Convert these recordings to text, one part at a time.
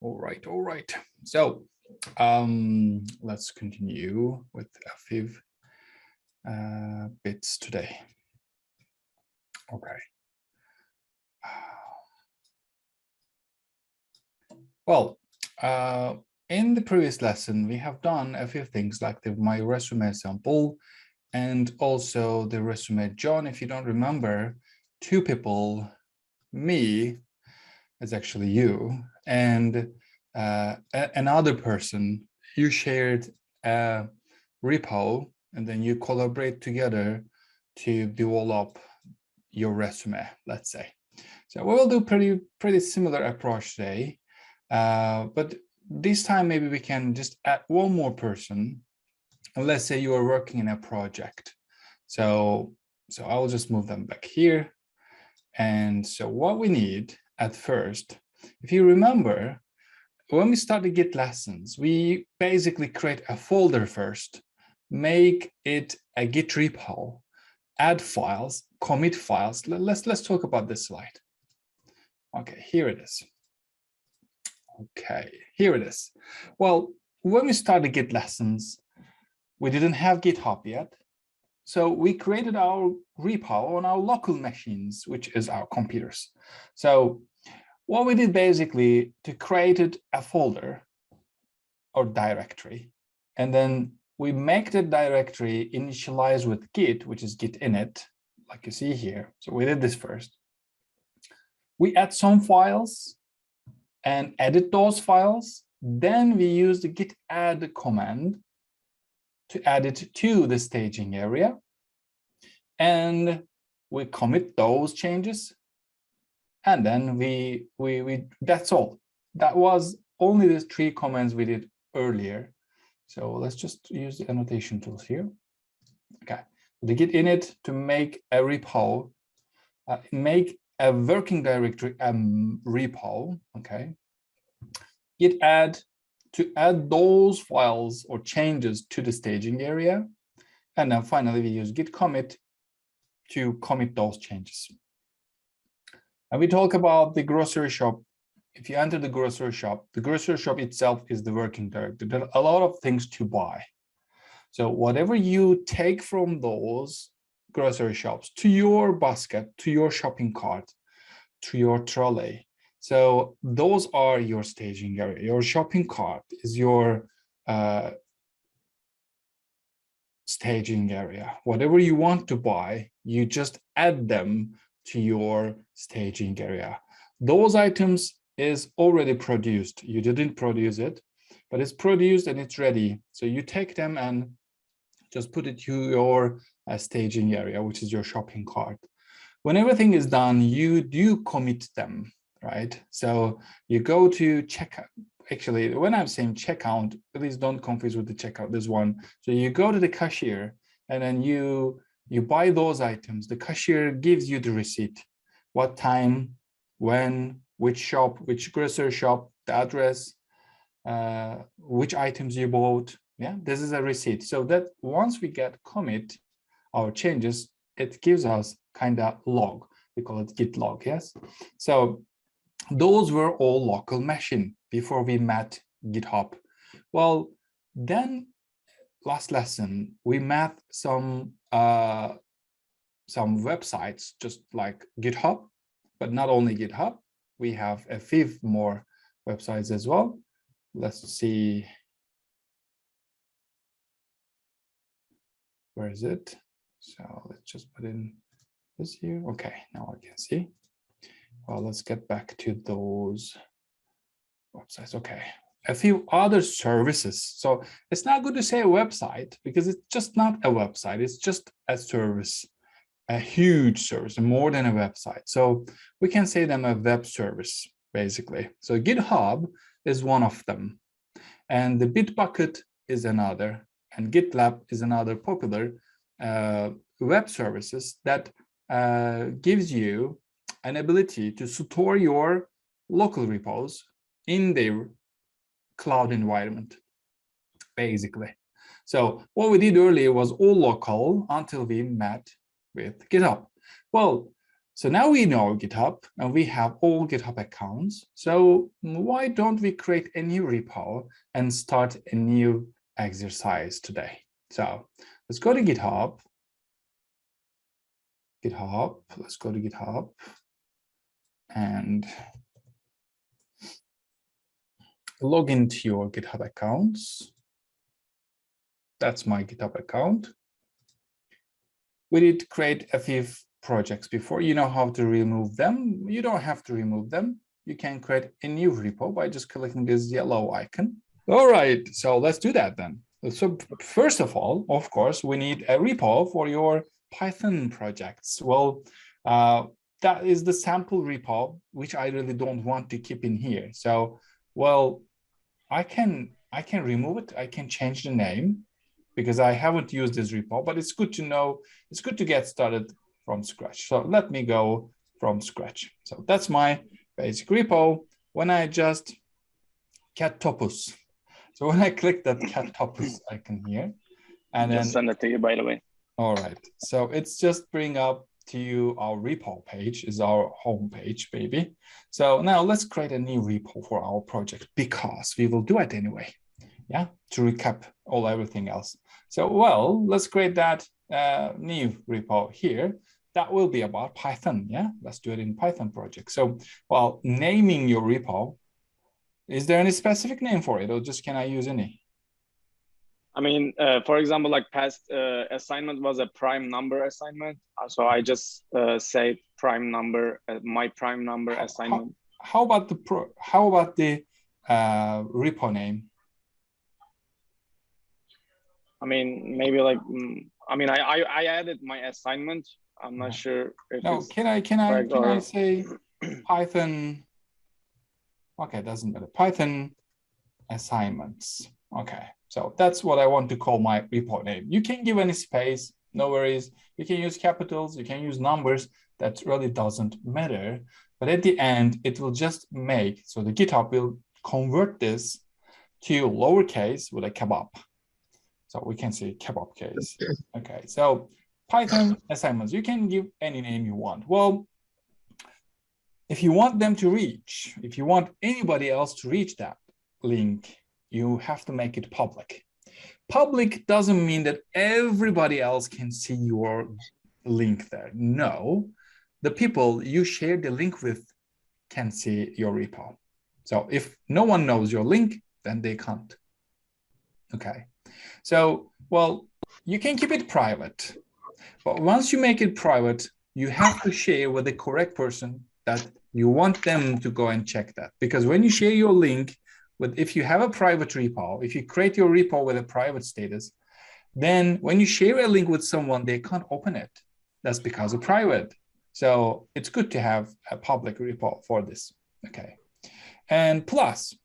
All right. So let's continue with a few bits today. Okay. Well, in the previous lesson, we have done a few things like the my resume sample and also the resume John. If you don't remember, two people, me, it's actually you, and another person, you shared a repo, and then you collaborate together to develop your resume, let's say. So we will do pretty similar approach today, but this time maybe we can just add one more person. And let's say you are working in a project. So I'll just move them back here. And so what we need at first, if you remember, when we started Git lessons, we basically create a folder first, make it a Git repo, add files, commit files. Let's talk about this slide. Okay, here it is. Okay, here it is. Well, when we started Git lessons, we didn't have GitHub yet. So we created our repo on our local machines, which is our computers. So what we did basically to create a folder or directory, and then we make the directory initialize with Git, which is Git Init, like you see here. So we did this first. We add some files and edit those files. Then we use the git add command to add it to the staging area. And we commit those changes. And then we that's all. That was only the 3 commands we did earlier. So let's just use the annotation tools here. Okay, the git init to make a repo, make a working directory repo. Okay, git add to add those files or changes to the staging area, and then finally we use git commit to commit those changes. And we talk about the grocery shop. If you enter the grocery shop itself is the working directory. There are a lot of things to buy. So whatever you take from those grocery shops to your basket, to your shopping cart, to your trolley. So those are your staging area. Your shopping cart is your staging area. Whatever you want to buy, you just add them to your staging area. Those items is already produced. You didn't produce it, but it's produced and it's ready. So you take them and just put it to your staging area, which is your shopping cart. When everything is done, you do commit them, right? So you go to checkout. Actually, when I'm saying checkout, please don't confuse with the checkout, this one. So you go to the cashier and then you buy those items. The cashier gives you the receipt, what time, when, which shop, which grocery shop, the address, which items you bought. Yeah, this is a receipt. So that once we get commit our changes, it gives us kind of log. We call it git log, yes? So those were all local machine before we met GitHub. Well, then last lesson, we met some websites just like GitHub, but not only GitHub. We have a few more websites as well. Let's see. Where is it? So let's just put in this here. Okay, now I can see. Well, let's get back to those websites. Okay, a few other services. So it's not good to say a website because it's just not a website. It's just a service, a huge service, more than a website. So we can say them a web service, basically. So GitHub is one of them. And the Bitbucket is another. And GitLab is another popular web services that gives you an ability to store your local repos in their cloud environment, basically. So what we did earlier was all local until we met with GitHub. Well, So now we know GitHub and we have all GitHub accounts. So why don't we create a new repo and start a new exercise today? So let's go to GitHub. Let's go to GitHub and log into your GitHub accounts. That's my GitHub account. We did create a few projects before. You know how to remove them. You don't have to remove them. You can create a new repo by just clicking this yellow icon. All right, so let's do that then. So first of all, of course, we need a repo for your Python projects. Well, that is the sample repo, which I really don't want to keep in here. So, well, I can remove it. I can change the name because I haven't used this repo, but it's good to know. It's good to get started from scratch. So let me go from scratch. So that's my basic repo. When I just cat topus. So when I click that cat topus icon here, and just then send it to you, by the way. All right. So it's just bring up to you our repo page is our home page, baby. So now let's create a new repo for our project because we will do it anyway. Yeah, to recap everything else. So, well, let's create that new repo here. That will be about Python. Yeah, let's do it in Python project. So, well, naming your repo, is there any specific name for it or just can I use any? I mean, for example, like past assignment was a prime number assignment. So I just say prime number, my prime number assignment. How about the repo name? I mean, maybe like, I mean, I added my assignment. I'm not sure if no, it's can I say Python? Okay, doesn't matter. Python assignments. Okay, so that's what I want to call my repo name. You can give any space, no worries. You can use capitals, you can use numbers. That really doesn't matter. But at the end, it will just make, so the GitHub will convert this to lowercase with a kebab. So we can say kebab case. Okay, so Python assignments, you can give any name you want. Well, if you want them to reach, if you want anybody else to reach that link, you have to make it public. Public doesn't mean that everybody else can see your link there. No, the people you share the link with can see your repo. So if no one knows your link, then they can't. Okay. So, well, you can keep it private, but once you make it private, you have to share with the correct person that you want them to go and check that. Because when you share your link if you have a private repo, if you create your repo with a private status, then when you share a link with someone, they can't open it. That's because of private. So it's good to have a public repo for this. Okay. And plus,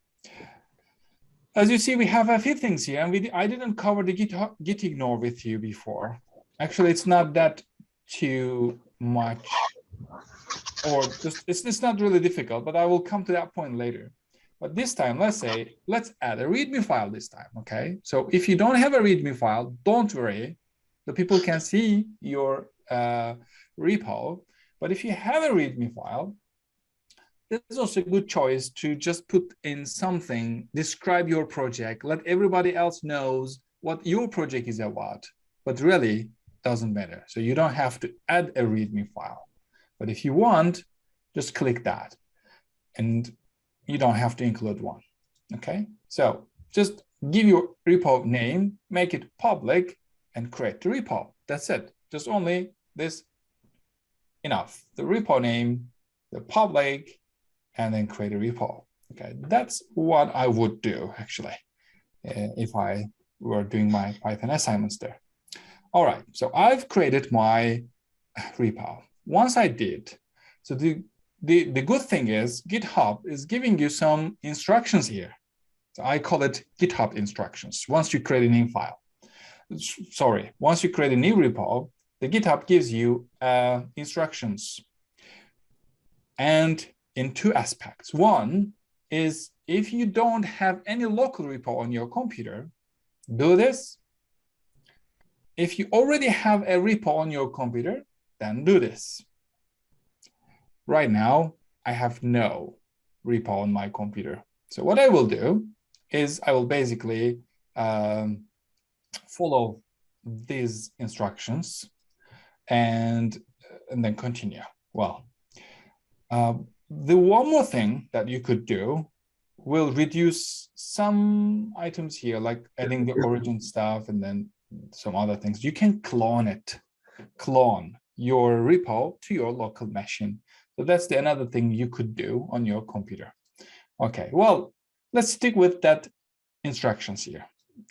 as you see, we have a few things here, and I didn't cover the git ignore with you before. Actually, it's not that too much, or just it's not really difficult, but I will come to that point later. But this time, let's add a README file this time, okay? So if you don't have a README file, don't worry. The people can see your repo. But if you have a README file, there's also a good choice to just put in something, describe your project, let everybody else knows what your project is about, but really doesn't matter. So you don't have to add a README file. But if you want, just click that. And you don't have to include one. Okay, so just give your repo name, make it public, and create the repo. That's it. Just only this enough. The repo name, the public, and then create a repo. Okay, that's what I would do actually if I were doing my Python assignments there. All right, so I've created my repo. Once I did, so the good thing is GitHub is giving you some instructions here. So I call it GitHub instructions. Once you create a new file, once you create a new repo, the GitHub gives you instructions. And in two aspects. One is if you don't have any local repo on your computer, do this. If you already have a repo on your computer, then do this. right now, I have no repo on my computer. So what I will do is I will basically follow these instructions and then continue. Well, the one more thing that you could do will reduce some items here, like adding the origin stuff and then some other things. You can clone your repo to your local machine. So that's another thing you could do on your computer. Okay, well, let's stick with that instructions here.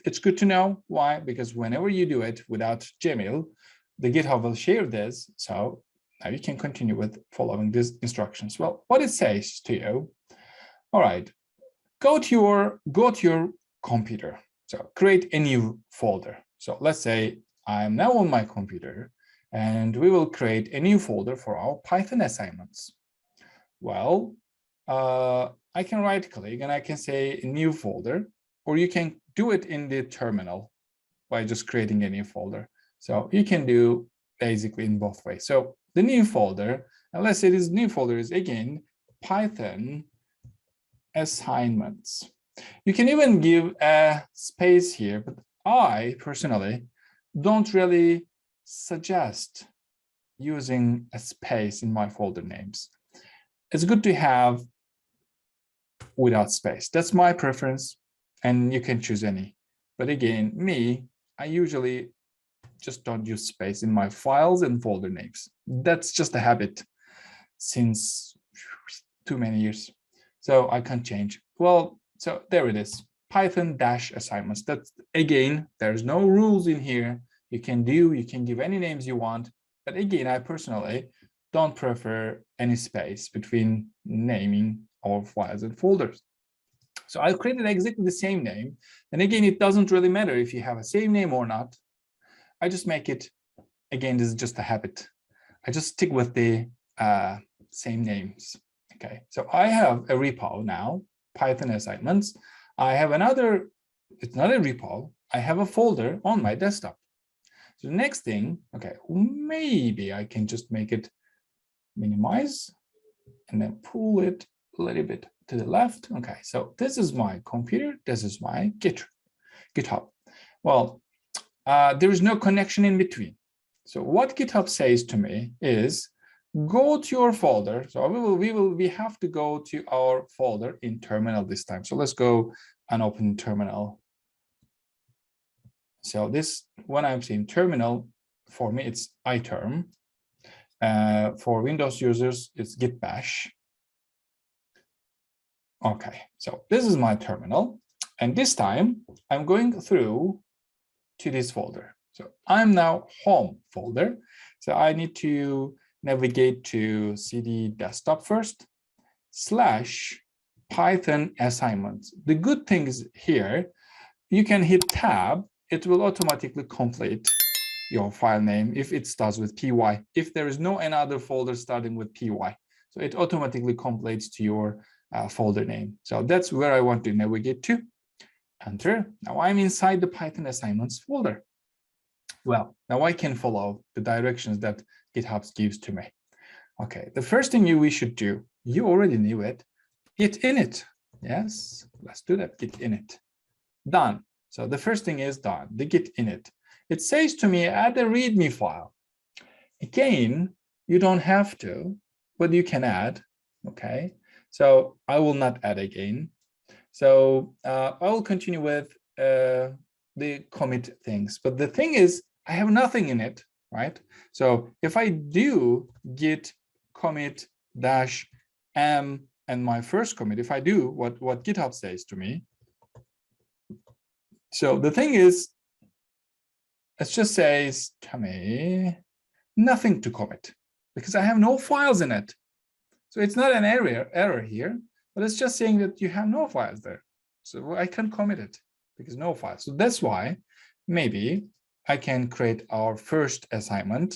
It's good to know why, because whenever you do it without Gmail, the GitHub will share this. So now you can continue with following these instructions. Well, what it says to you, all right, go to your computer. So create a new folder. So let's say I'm now on my computer and we will create a new folder for our Python assignments. Well, I can right click and I can say new folder, or you can do it in the terminal by just creating a new folder. So you can do basically in both ways. So the new folder, and let's say this new folder is again Python assignments. You can even give a space here, but I personally don't really suggest using a space in my folder names. It's good to have without space. That's my preference, and you can choose any. But again, I usually just don't use space in my files and folder names. That's just a habit since too many years. So I can't change. Well, so there it is, Python-assignments. That's again, there's no rules in here. You can give any names you want. But again, I personally don't prefer any space between naming our files and folders. So I created exactly the same name. And again, it doesn't really matter if you have a same name or not. I just make it, again, this is just a habit. I just stick with the same names. Okay, so I have a repo now, Python assignments. I have another, it's not a repo. I have a folder on my desktop. So the next thing, okay, maybe I can just make it minimize and then pull it a little bit to the left. Okay, so this is my computer. This is my GitHub. Well, there is no connection in between. So what GitHub says to me is, go to your folder. So we have to go to our folder in terminal this time. So let's go and open terminal. So this, when I'm saying terminal, for me it's iterm. For Windows users, it's git bash. Okay, so this is my terminal. And this time I'm going through to this folder. So I'm now home folder. So I need to navigate to cd desktop first, / Python assignments. The good thing is here, you can hit tab, it will automatically complete your file name if it starts with py, if there is no another folder starting with py. So it automatically completes to your folder name. So that's where I want to navigate to. Enter. Now I'm inside the Python assignments folder. Well, now I can follow the directions that GitHub gives to me. Okay, the first thing we should do, you already knew it, Git Init. Yes, let's do that, Git Init. Done. So the first thing is done, the Git Init. It says to me, add a Readme file. Again, you don't have to, but you can add, okay? So I will not add again. So I will continue with the commit things. But the thing is, I have nothing in it, right? So if I do git commit -m and my first commit, if I do what GitHub says to me, so the thing is, it just says to me, nothing to commit because I have no files in it. So it's not an error here, but it's just saying that you have no files there. So I can't commit it because no files. So that's why maybe I can create our first assignment,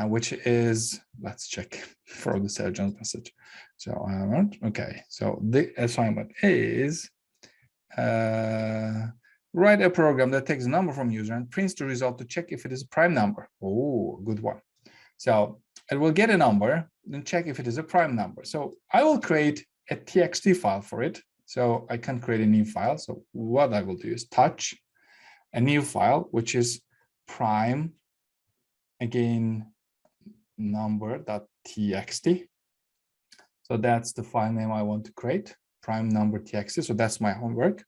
which is, let's check for the Sergeant's message. So okay, so the assignment is write a program that takes a number from user and prints the result to check if it is a prime number. Oh, good one. So it will get a number, then check if it is a prime number. So I will create a txt file for it. So I can create a new file. So what I will do is touch a new file, which is prime, again, number.txt. So that's the file name I want to create, prime number.txt. So that's my homework.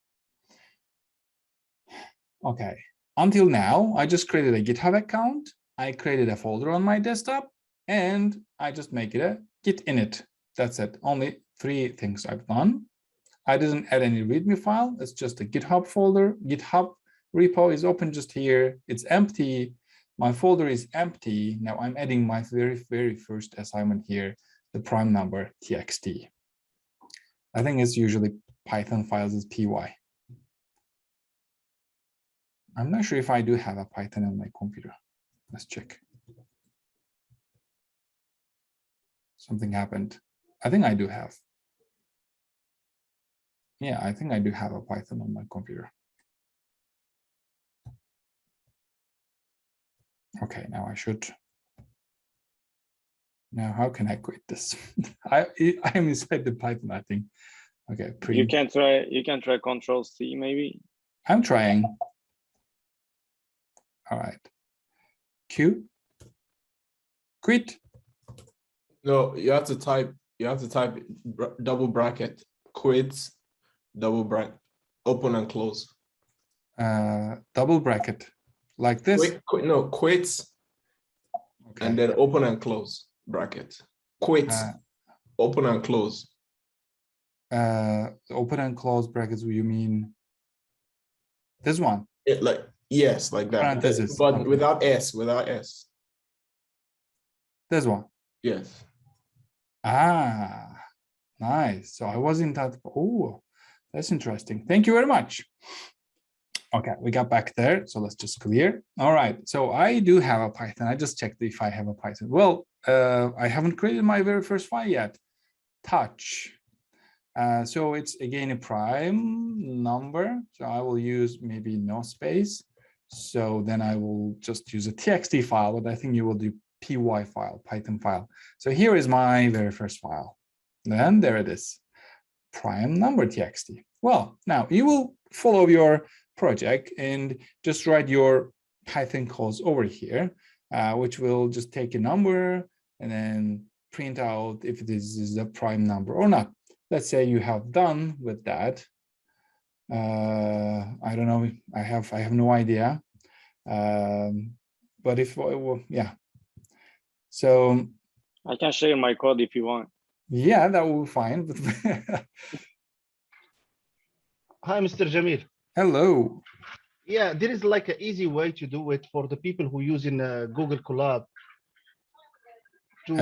Okay, until now, I just created a GitHub account. I created a folder on my desktop, and I just make it a Git Init. That's it. Only 3 things I've done. I didn't add any README file. It's just a GitHub folder. GitHub repo is open just here. It's empty. My folder is empty. Now I'm adding my very first assignment here, the prime number txt. I think it's usually Python files is py. I'm not sure if I do have a Python on my computer. Let's check. Something happened. I think I do have. Yeah, I think I do have a Python on my computer. Okay, now I should. Now, how can I quit this? I am inside the Python, I think. Okay, print. You can try Control-C maybe. I'm trying. All right. Q. Quit. No, you have to type double bracket, quits, double bracket, open and close. Double bracket, like this. No, quits, okay. And then open and close bracket. Quits, open and close. Open and close brackets, you mean this one? Yes, like that. Parentheses. But Okay. without S. This one? Yes. Ah, nice. So I wasn't that. Oh, that's interesting. Thank you very much. Okay, we got back there. So let's just clear. All right. So I do have a Python. I just checked if I have a Python. Well, I haven't created my very first file yet. Touch. So it's again a prime number. So I will use maybe no space. So then I will just use a txt file, but I think you will do py file, Python file. So here is my very first file. Then there it is, prime number txt. Well, now you will follow your project and just write your Python codes over here, which will just take a number and then print out if this is a prime number or not. Let's say you have done with that. I don't know. I have no idea. But if yeah. So I can share my code if you want. Yeah, that will be fine. Hi, Mr. Jamil. Hello. Yeah, there is like an easy way to do it for the people who use in Google Colab. To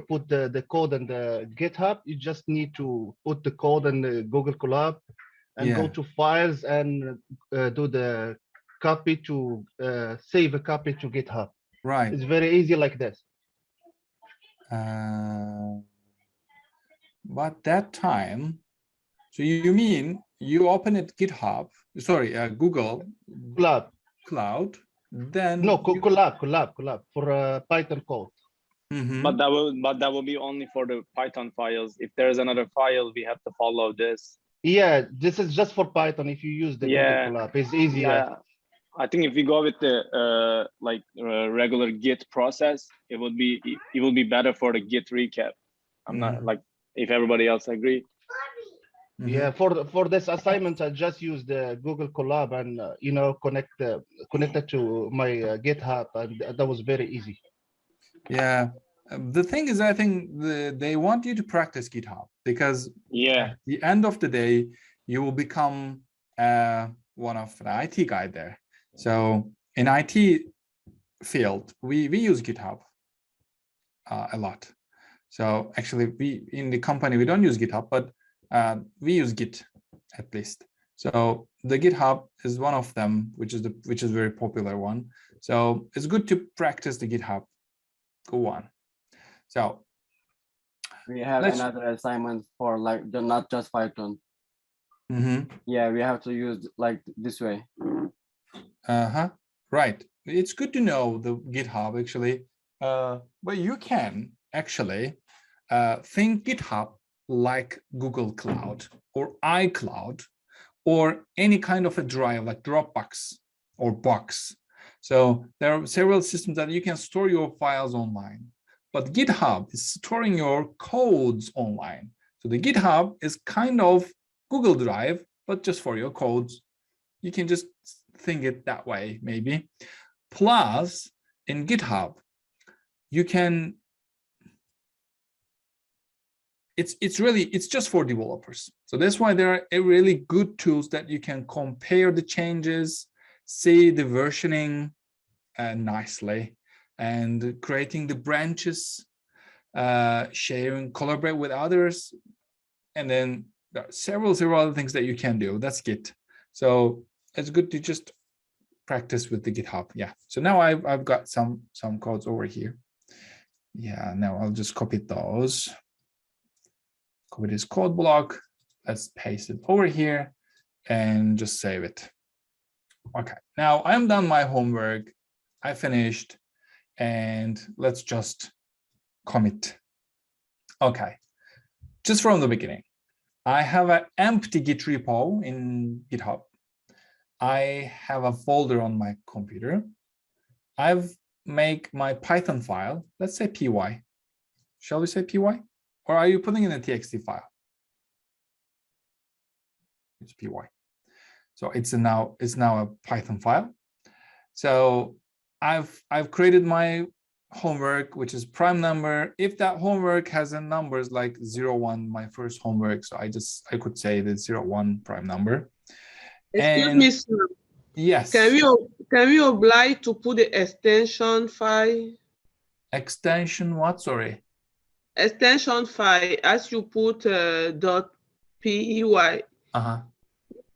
put the code in the GitHub, you just need to put the code in the Google Colab and go to files and do the copy to save a copy to GitHub. Right. It's very easy like this. But that time, so you mean you open it GitHub, sorry, Google Cloud, then no, Colab for Python code. Mm-hmm. But that will be only for the Python files. If there's another file, we have to follow this. Yeah, this is just for Python. If you use the Google Colab, it's easier. Yeah. I think if we go with the regular Git process, it will be better for the Git recap. I'm not like if everybody else agree. Yeah, for this assignment, I just use the Google Colab and connect it to my GitHub, and that was very easy. Yeah, the thing is, I think they want you to practice GitHub because at the end of the day, you will become one of the IT guy there. So in IT field, we use GitHub a lot. So actually, we in the company we don't use GitHub, but we use Git at least. So the GitHub is one of them, which is a very popular one. So it's good to practice the GitHub. Go on. So we have another assignment for like not just Python. Mm-hmm. Yeah, we have to use like this way. Right. it's good to know the GitHub actually, but you can actually think GitHub like Google Cloud or iCloud or any kind of a drive like Dropbox or Box. So there are several systems that you can store your files online, but GitHub is storing your codes online. So the GitHub is kind of Google Drive, but just for your codes. You can just think it that way, maybe. Plus, in GitHub, you can, it's just for developers. So that's why there are really good tools that you can compare the changes, see the versioning nicely, and creating the branches, sharing, collaborate with others, and then there are several other things that you can do. That's Git. So it's good to just practice with the GitHub. Yeah. So now I've got some codes over here. Yeah. Now I'll just copy those. Copy this code block. Let's paste it over here and just save it. Okay. Now I'm done my homework. I finished, and let's just commit. Okay. Just from the beginning, I have an empty Git repo in GitHub. I have a folder on my computer. I've made my Python file. Let's say py. Shall we say py? Or are you putting in a txt file? It's py. So it's now a Python file. So I've created my homework, which is prime number. If that homework has a numbers like 01, my first homework, so I could say the 01 prime number. Excuse me, sir. Yes. Can we oblige to put the extension file? Extension what? Sorry. Extension file, as you put .py. Uh-huh.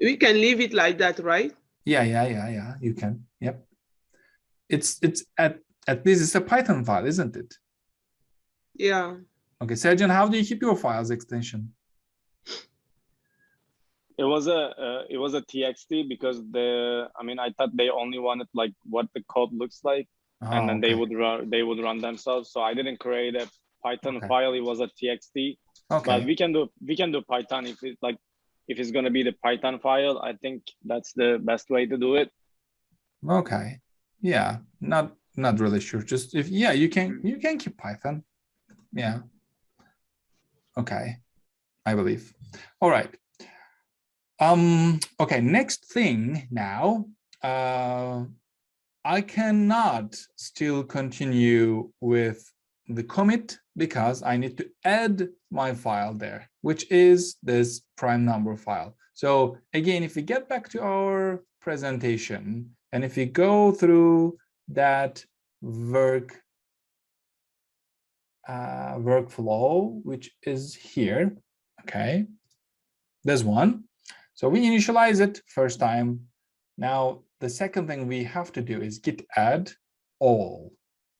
We can leave it like that, right? Yeah. You can. Yep. It's at least it's a Python file, isn't it? Yeah. Okay, Sergeant, how do you keep your files extension? It was a txt because I thought they only wanted like what the code looks like, and then they would run themselves. So I didn't create a Python file. It was a txt. Okay. But we can do Python if it's gonna be the Python file. I think that's the best way to do it. Okay. Yeah. Not really sure. Just if you can keep Python. Yeah. Okay. I believe. All right. Okay, next thing now, I cannot still continue with the commit because I need to add my file there, which is this prime number file. So again, if we get back to our presentation and if we go through that workflow, which is here, okay, there's one. So we initialize it first time. Now, the second thing we have to do is git add all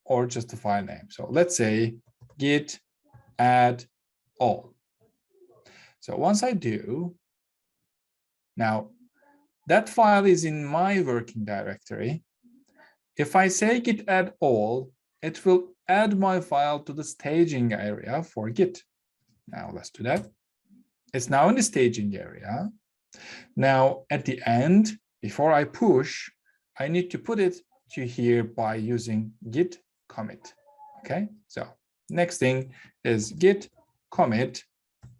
or just the file name. So let's say git add all. So once I do, now that file is in my working directory. If I say git add all, it will add my file to the staging area for Git. Now let's do that. It's now in the staging area. Now, at the end, before I push, I need to put it to here by using git commit. Okay, so next thing is git commit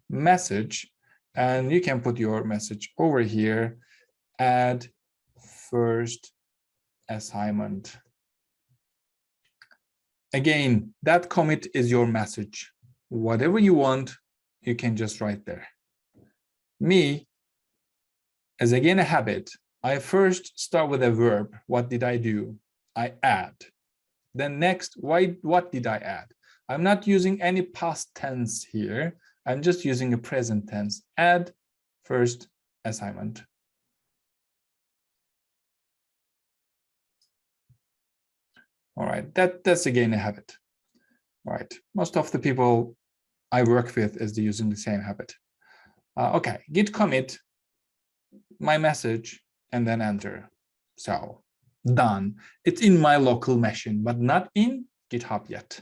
message, and you can put your message over here, add first assignment. Again, that commit is your message. Whatever you want, you can just write there. Me, as again a habit, I first start with a verb. What did I do? I add. Then next, what did I add? I'm not using any past tense here. I'm just using a present tense. Add first assignment. All right, that's again a habit. All right, most of the people I work with is using the same habit. Okay, git commit my message and then enter. So done. It's in my local machine, but not in GitHub yet.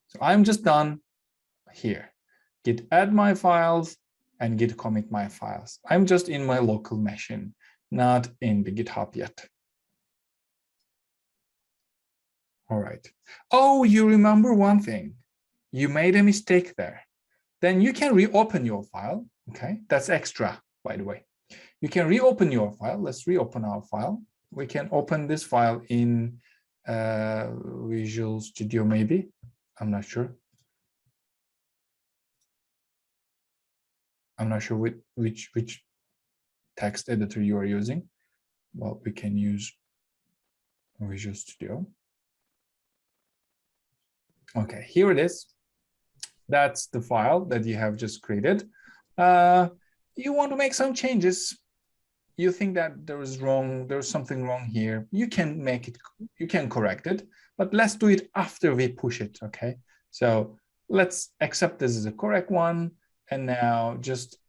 So I'm just done here. Git add my files and Git commit my files. I'm just in my local machine, not in the GitHub yet. All right. Oh, you remember one thing. You made a mistake there. Then you can reopen your file. Okay, that's extra, by the way. You can reopen your file. Let's reopen our file. We can open this file in Visual Studio, maybe. I'm not sure. I'm not sure which text editor you are using. Well, we can use Visual Studio. Okay, here it is. That's the file that you have just created. You want to make some changes. You think that there's something wrong here. You can make it, you can correct it, but let's do it after we push it, okay? So let's accept this as a correct one. And now just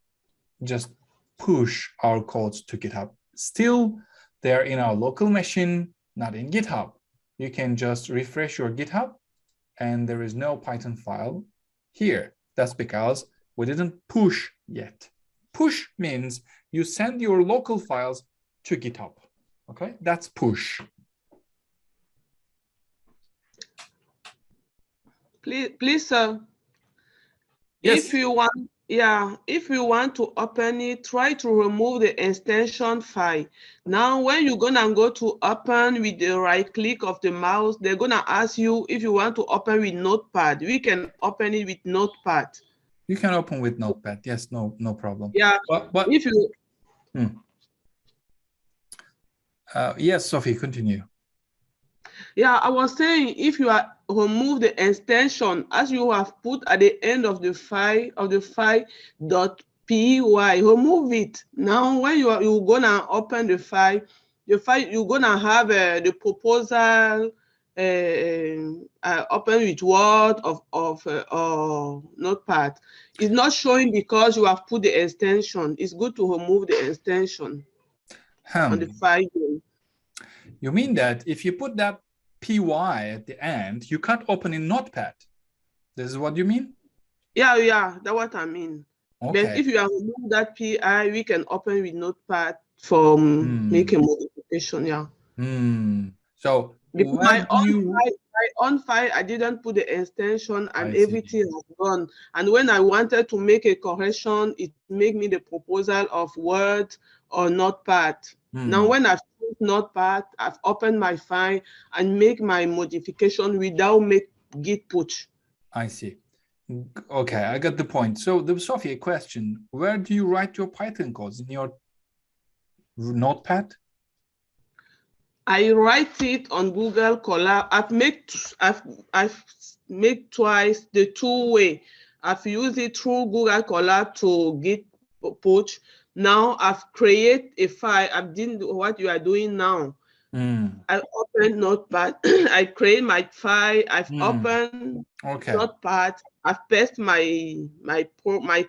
push our codes to GitHub. Still, they're in our local machine, not in GitHub. You can just refresh your GitHub and there is no Python file here. That's because we didn't push yet. Push means you send your local files to GitHub. Okay, that's push. Please, sir. Yes. If you want to open it, try to remove the extension file. Now, when you're gonna go to open with the right click of the mouse, they're gonna ask you if you want to open with Notepad. We can open it with Notepad. You can open with Notepad. Yes, no problem. Yeah, but if you. Yes, Sophie, continue. Yeah, I was saying if you are remove the extension as you have put at the end of the file .py, remove it. Now when you're gonna open the file you're gonna have the proposal open with Word or Notepad. It's not showing because you have put the extension. It's good to remove the extension on the file. You mean that if you put that py at the end, you can't open in Notepad? This is what you mean? Yeah, that's what I mean. Okay. But if you have removed that pi, we can open with Notepad for make a modification. Yeah. So because my own file, I didn't put the extension and everything has gone. And when I wanted to make a correction, it made me the proposal of Word or Notepad. Now, when I've used Notepad, I've opened my file and make my modification without make Git push. I see. Okay, I got the point. So, Sophie, a question: where do you write your Python codes? In your Notepad? I write it on Google Colab. I've made twice the two-way. I've used it through Google Colab to Git push. Now I've created a file. I've done what you are doing now. I open Notepad. I create my file. I've opened Notepad. I've pasted my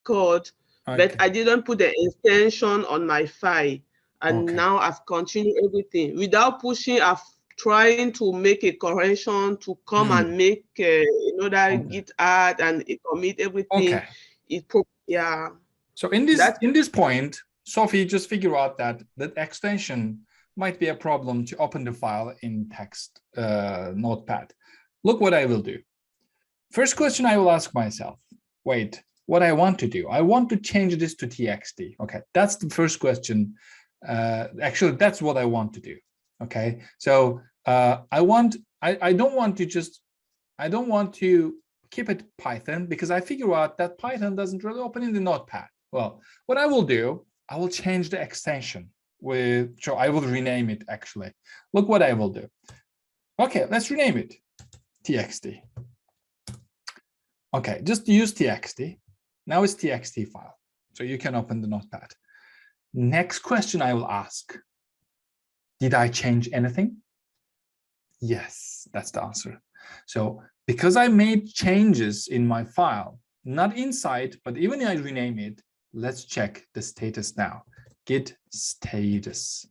code, but I didn't put the extension on my file. And now I've continued everything without pushing. I've trying to make a correction to come and make another Git add and commit everything. Yeah. So in this point, Sophie just figure out that extension might be a problem to open the file in text Notepad. Look what I will do. First question I will ask myself, wait, what I want to do? I want to change this to txt. Okay, that's the first question. Actually, that's what I want to do. Okay, so I don't want to keep it Python because I figure out that Python doesn't really open in the Notepad. Well, what I will do, I will change the extension so I will rename it actually. Look what I will do. Okay, let's rename it txt. Okay, just use txt. Now it's txt file, so you can open the Notepad. Next question I will ask, did I change anything? Yes, that's the answer. So because I made changes in my file, not inside, but even if I rename it, let's check the status now. Git status.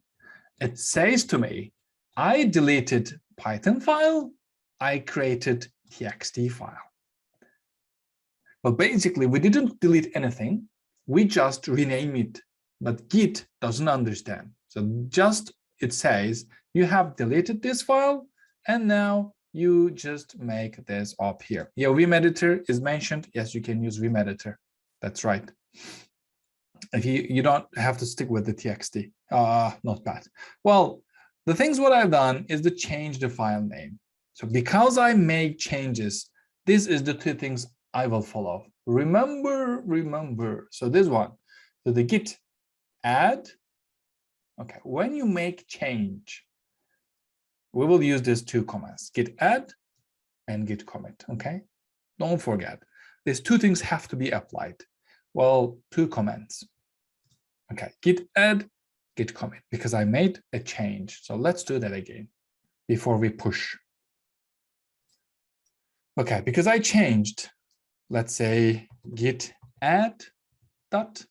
It says to me, I deleted Python file, I created txt file. Well, basically, we didn't delete anything. We just rename it, but Git doesn't understand. So just it says you have deleted this file, and now you just make this up here. Yeah, Vim editor is mentioned. Yes, you can use Vim editor. That's right. If you don't have to stick with the txt, Notepad. Well, the things what I've done is to change the file name. So because I make changes, this is the two things I will follow. Remember. So this one, so the git add. Okay, when you make change, we will use these two commands, git add and git commit. Okay, don't forget, these two things have to be applied. Well, two commands. Okay, git add, git commit, because I made a change. So let's do that again before we push. Okay, because I changed, let's say git add dot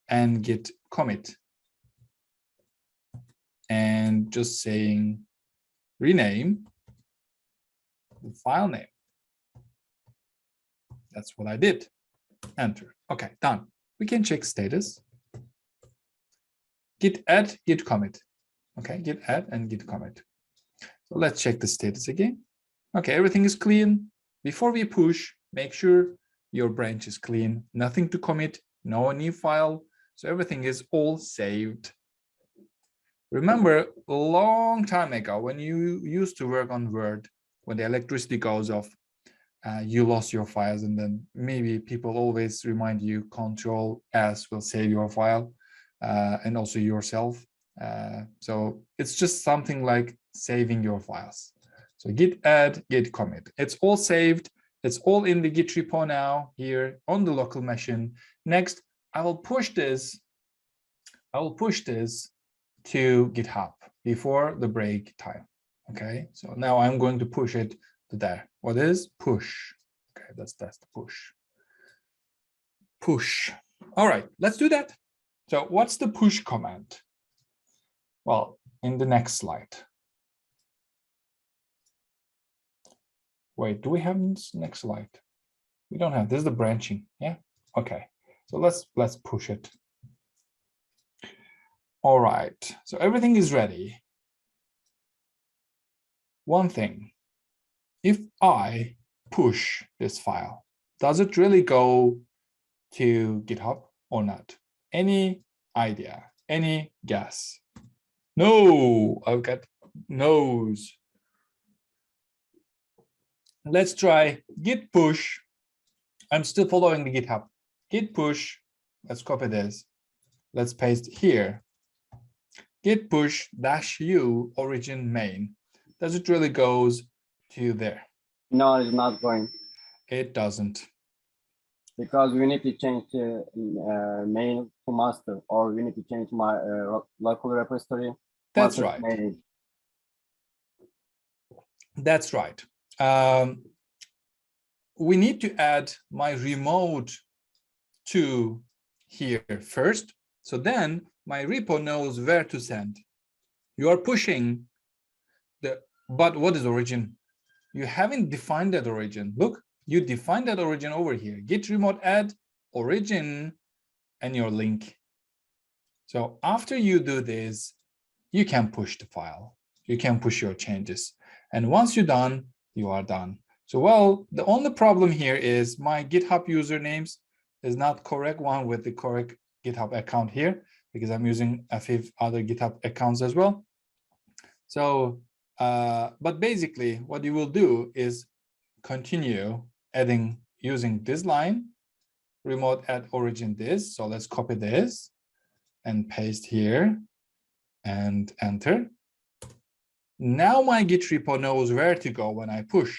and git commit, and just saying rename the file name. That's what I did. Enter. Okay, done. We can check status. Git add, git commit. Okay, git add and git commit. So let's check the status again. Okay, everything is clean. Before we push, make sure your branch is clean. Nothing to commit, no new file. So everything is all saved. Remember a long time ago when you used to work on Word, when the electricity goes off, you lost your files, and then maybe people always remind you Control-S will save your file, and also yourself. So it's just something like saving your files. So git add, git commit. It's all saved. It's all in the Git repo now here on the local machine. Next, I will push this. To GitHub before the break time. Okay, so now I'm going to push it to there. What is push? Okay, that's the push. Push. All right, let's do that. So what's the push command? Well, in the next slide. Wait, do we have this next slide? We don't have. This is the branching. Yeah. Okay. So let's push it. All right, so everything is ready. One thing, if I push this file, does it really go to GitHub or not? Any idea? Any guess? No, I've got no's. Let's try git push. I'm still following the GitHub. Git push, let's copy this. Let's paste here. Git push -u origin main. Does it really goes to there? No, it's not going. It doesn't. Because we need to change the main to master, or we need to change my local repository. That's right. Main. That's right. We need to add my remote to here first. So then my repo knows where to send. You are pushing but what is origin? You haven't defined that origin. Look, you defined that origin over here. Git remote add origin and your link. So after you do this, you can push the file. You can push your changes. And once you're done, you are done. So, well, the only problem here is my GitHub usernames is not correct one with the correct GitHub account here, because I'm using a few other GitHub accounts as well. So, but basically what you will do is continue adding using this line, remote add origin this. So let's copy this and paste here and enter. Now my Git repo knows where to go when I push,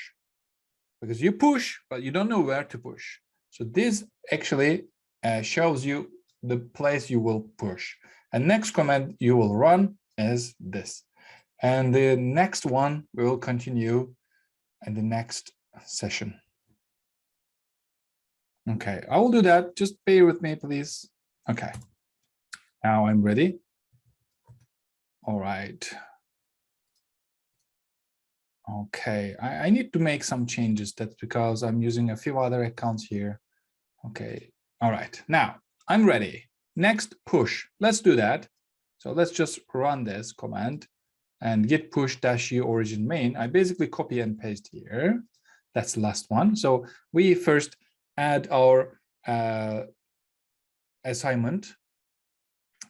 because you push, but you don't know where to push. So this actually shows you the place you will push. And next command you will run is this. And the next one we will continue in the next session. Okay, I will do that. Just bear with me, please. Okay, now I'm ready. All right. Okay, I need to make some changes. That's because I'm using a few other accounts here. Okay, all right. Now I'm ready. Next, push. Let's do that. So let's just run this command and git push -u origin main. I basically copy and paste here. That's the last one. So we first add our assignment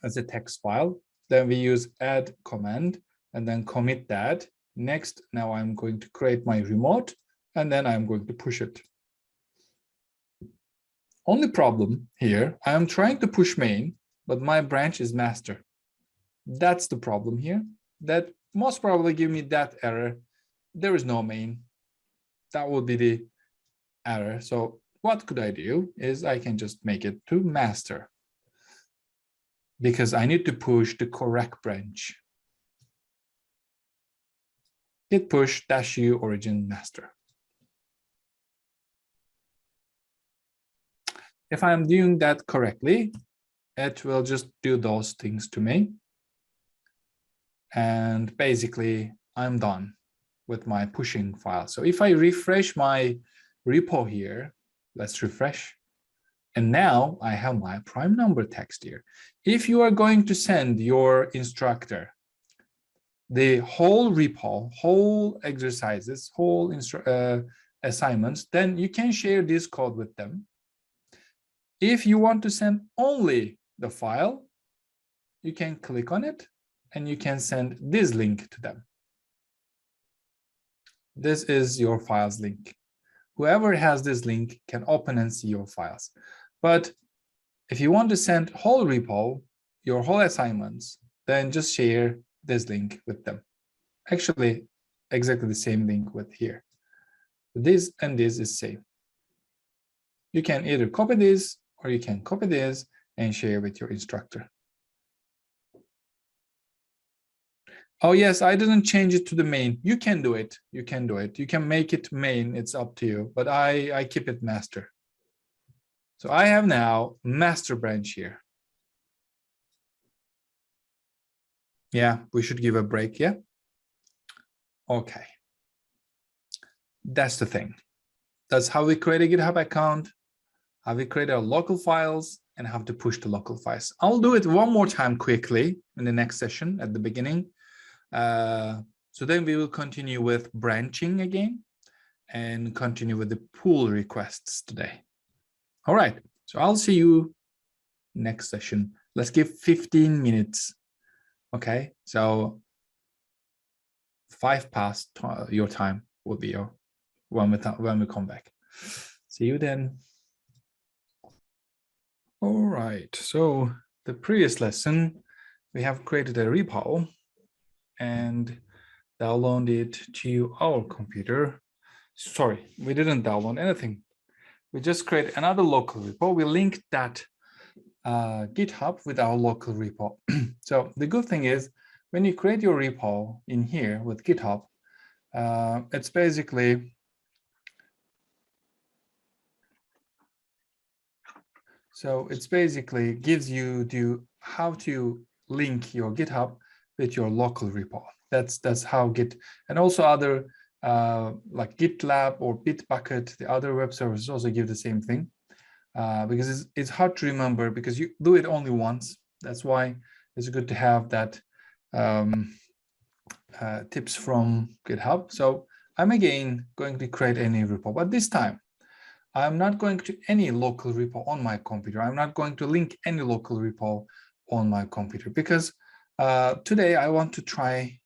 as a text file. Then we use add command and then commit that. Next, now I'm going to create my remote and then I'm going to push it. Only problem here, I am trying to push main, but my branch is master. That's the problem here. That most probably give me that error. There is no main. That would be the error. So what could I do is I can just make it to master, because I need to push the correct branch. Git push -u origin master. If I'm doing that correctly, it will just do those things to me. And basically, I'm done with my pushing file. So if I refresh my repo here, let's refresh. And now I have my prime number text here. If you are going to send your instructor the whole repo, whole exercises, whole assignments, then you can share this code with them. If you want to send only the file, you can click on it and you can send this link to them. This is your files link. Whoever has this link can open and see your files. But if you want to send whole repo, your whole assignments, then just share this link with them. Actually, exactly the same link with here. This and this is same. You can either copy this or you can copy this and share with your instructor. Oh yes, I didn't change it to the main. You can do it. You can do it. You can make it main. It's up to you. But I keep it master. So I have now master branch here. Yeah, we should give a break. Yeah. Okay. That's the thing. That's how we create a GitHub account, how we create our local files, and how to push the local files. I'll do it one more time quickly in the next session at the beginning. So then we will continue with branching again and continue with the pull requests today. All right, so I'll see you next session. Let's give 15 minutes. Okay, so 5 past your time will be your when we come back. See you then. All right, so the previous lesson, we have created a repo and download it to our computer. Sorry, we didn't download anything. We just create another local repo. We linked that GitHub with our local repo. So the good thing is when you create your repo in here with GitHub, it's basically gives you how to link your GitHub with your local repo. That's how Git and also other like GitLab or Bitbucket, the other web services also give the same thing because it's hard to remember because you do it only once. That's why it's good to have that tips from GitHub. So I'm again going to create a new repo, but this time I'm not going to any local repo on my computer. I'm not going to link any local repo on my computer because today I want to try,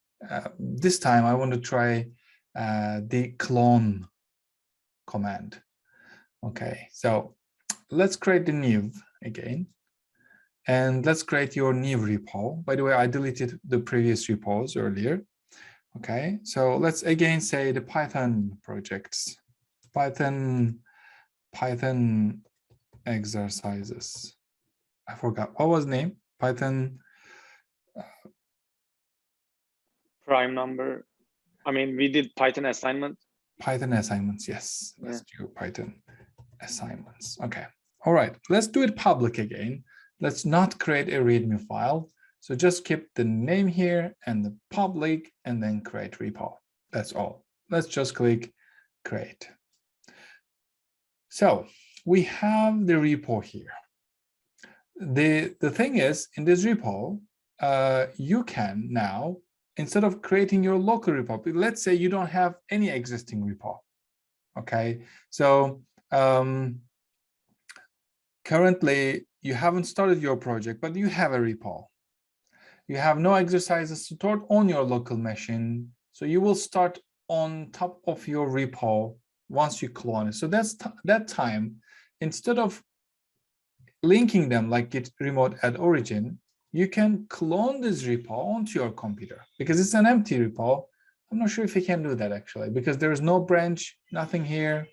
this time I want to try the clone command. Okay, so let's create the new again. And let's create your new repo. By the way, I deleted the previous repos earlier. Okay, so let's again say the Python projects, Python exercises. I forgot what was the name. Python prime number. I mean, we did Python assignment. Python assignments, yes. Let's do Python assignments. Okay. All right. Let's do it public again. Let's not create a README file. So just keep the name here and the public and then create repo. That's all. Let's just click create. So we have the repo here. The thing is, in this repo, you can now, instead of creating your local repo, let's say you don't have any existing repo. Okay, so currently you haven't started your project, but you have a repo. You have no exercises stored on your local machine, so you will start on top of your repo once you clone it. So that's that time, instead of linking them like Git remote at origin, you can clone this repo onto your computer because it's an empty repo. I'm not sure if you can do that actually, because there is no branch, nothing here.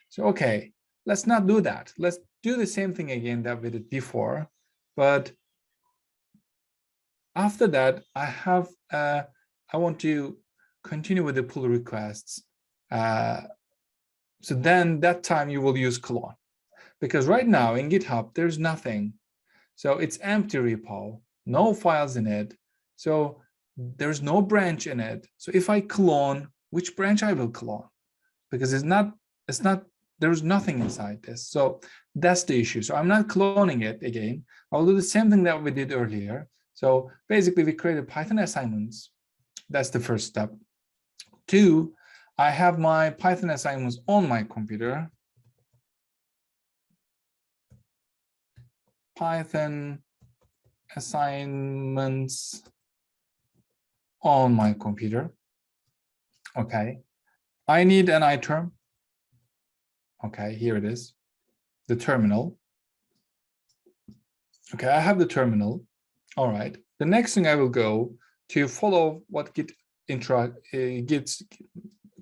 So, okay, let's not do that. Let's do the same thing again that we did before. But after that, I want to continue with the pull requests. So then that time you will use clone, because right now in GitHub, there's nothing. So it's empty repo, no files in it. So there's no branch in it. So if I clone, which branch I will clone? Because there's nothing inside this. So that's the issue. So I'm not cloning it again. I'll do the same thing that we did earlier. So basically we created Python assignments. That's the first step. 2, I have my Python assignments on my computer. Python assignments on my computer. Okay, I need an iterm. Okay, here it is, the terminal. Okay, I have the terminal. All right, the next thing I will go to follow what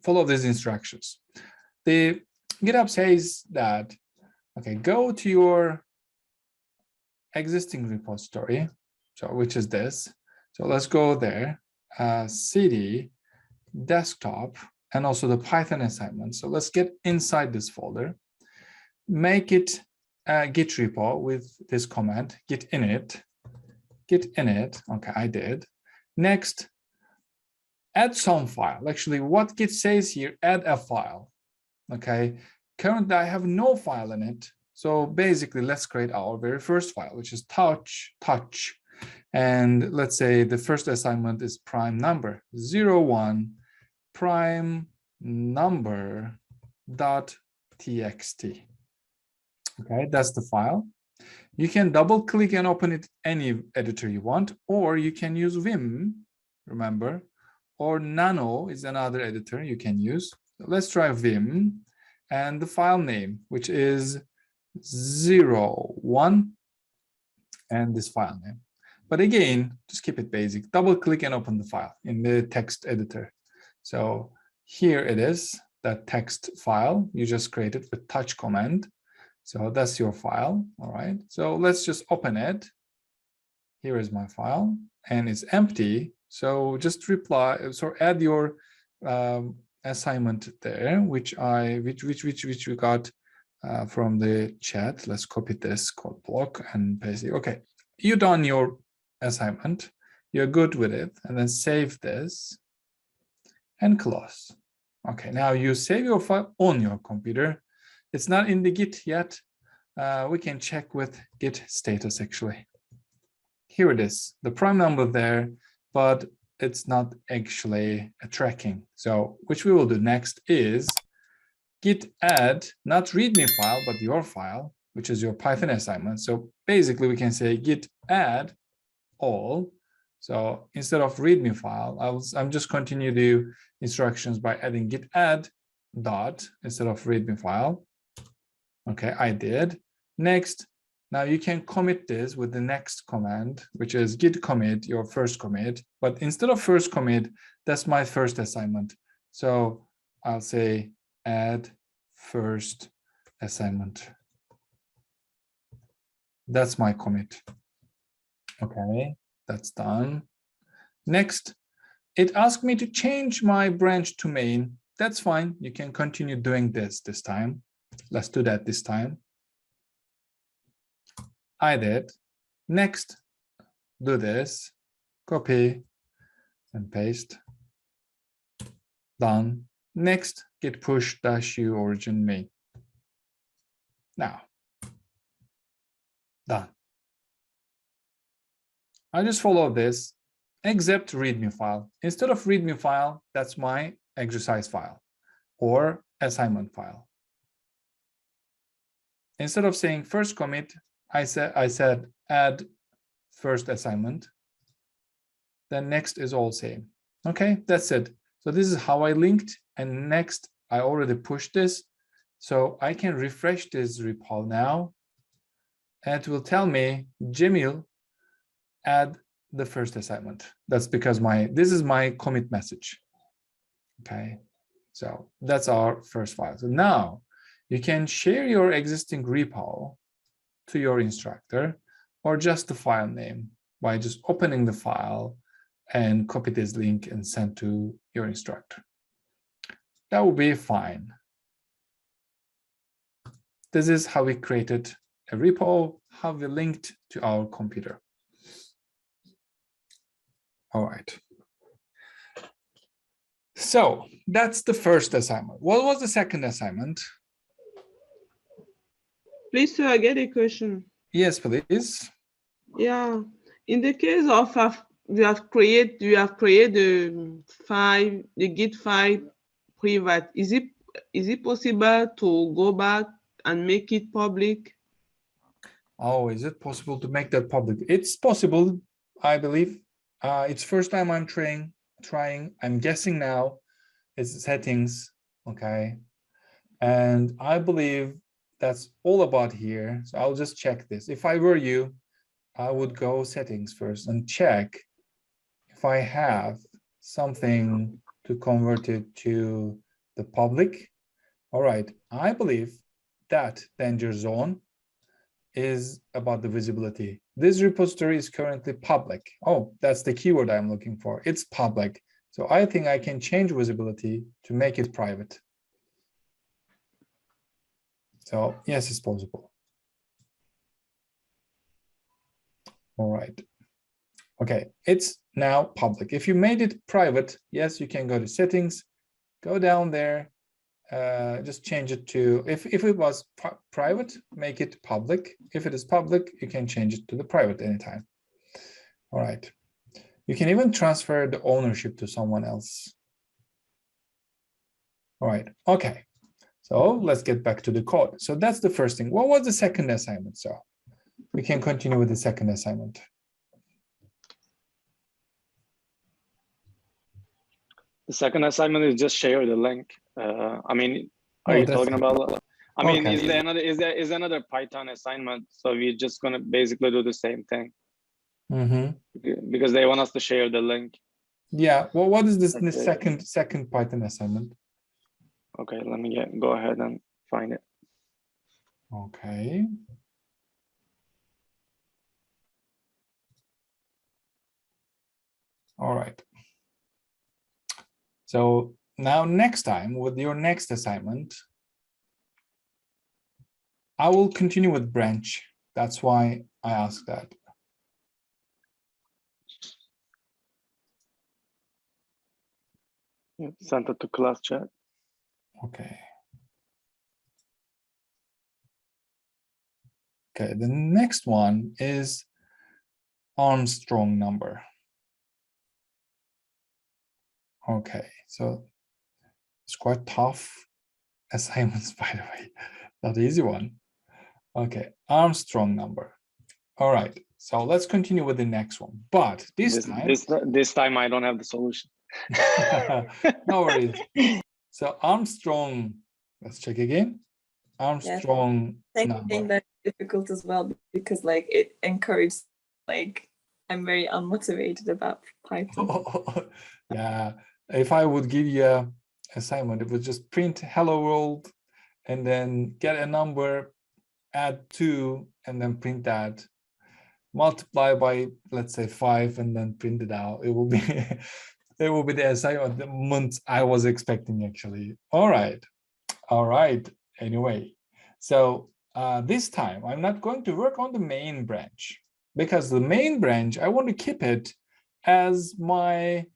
follow these instructions. The GitHub says that, okay, go to your existing repository, so which is this. So let's go there, cd, desktop, and also the Python assignment. So let's get inside this folder, make it a Git repo with this command, Git Init. Okay, I did. Next, add some file. Actually, what Git says here, add a file. Okay, currently I have no file in it. So basically, let's create our very first file, which is touch. And let's say the first assignment is prime number 01 prime number .txt. Okay, that's the file. You can double click and open it any editor you want, or you can use Vim, remember, or Nano is another editor you can use. So let's try Vim, and the file name, which is 01, and this file name. But again, just keep it basic. Double click and open the file in the text editor. So here it is, that text file you just created with touch command. So that's your file. All right. So let's just open it. Here is my file, and it's empty. So just add your assignment there, which we got from the chat. Let's copy this code block and paste it. Okay, you done your assignment. You're good with it, and then save this and close. Okay, now you save your file on your computer. It's not in the Git yet. We can check with Git status actually. Here it is, the prime number there, but it's not actually a tracking. So which we will do next is git add, not readme file, but your file, which is your Python assignment. So basically we can say git add all. So instead of readme file, I'm just continue the instructions by adding git add dot instead of readme file. Okay, I did. Next, now you can commit this with the next command, which is git commit, your first commit. But instead of first commit, that's my first assignment. So I'll say add first assignment. That's my commit. Okay, that's done. Next, it asked me to change my branch to main. That's fine. You can continue doing this time. Let's do that this time. I did. Next, do this. copy and paste. Done. Next, git push -u origin main. Now, done. I just follow this, except readme file. Instead of readme file, that's my exercise file or assignment file. Instead of saying first commit, I said add first assignment. Then next is all same. Okay, that's it. So this is how I linked, and next I already pushed this. So I can refresh this repo now, and it will tell me, Jamil, add the first assignment. That's because this is my commit message. Okay, so that's our first file. So now you can share your existing repo to your instructor, or just the file name by just opening the file and copy this link and send to your instructor. That will be fine. This is how we created a repo, how we linked to our computer. All right. So that's the first assignment. What was the second assignment? Please, sir, I get a question. Yes, please. Yeah, in the case of you have created the file, the Git file private. Is it possible to go back and make it public? Oh, is it possible to make that public? It's possible, I believe. It's first time I'm trying. I'm guessing now. It's settings, okay, and I believe that's all about here. So I'll just check this. If I were you, I would go settings first and check if I have something to convert it to the public. All right, I believe that danger zone is about the visibility. This repository is currently public. Oh, that's the keyword I'm looking for. It's public. So I think I can change visibility to make it private. So yes, it's possible. All right. Okay, it's now public. If you made it private, yes, you can go to settings, go down there, just change it to, if it was private, make it public. If it is public, you can change it to the private anytime. All right. You can even transfer the ownership to someone else. All right, okay. So let's get back to the code. So that's the first thing. What was the second assignment? So we can continue with the second assignment. The second assignment is just share the link. I mean, are you talking about? I mean, okay. is there another Python assignment? So we're just gonna basically do the same thing. Because they want us to share the link. Yeah. Well, what is this second Python assignment? Okay, let me go ahead and find it. Okay. All right. So now next time with your next assignment, I will continue with branch. That's why I asked that. Sent it to class chat. Okay. Okay, the next one is Armstrong number. Okay, so it's quite tough assignments, by the way, not the easy one. Okay, Armstrong number. All right, so let's continue with the next one. But this time I don't have the solution. No worries. So Armstrong, let's check again. Armstrong number. Thing that's difficult as well, because like it encourages, like I'm very unmotivated about Python. Yeah, if I would give you an assignment, it would just print hello world and then get a number, add 2, and then print that, multiply by, let's say 5, and then print it out. It will be it will be the assignment I was expecting, actually. All right. Anyway, so this time I'm not going to work on the main branch, because the main branch, I want to keep it as my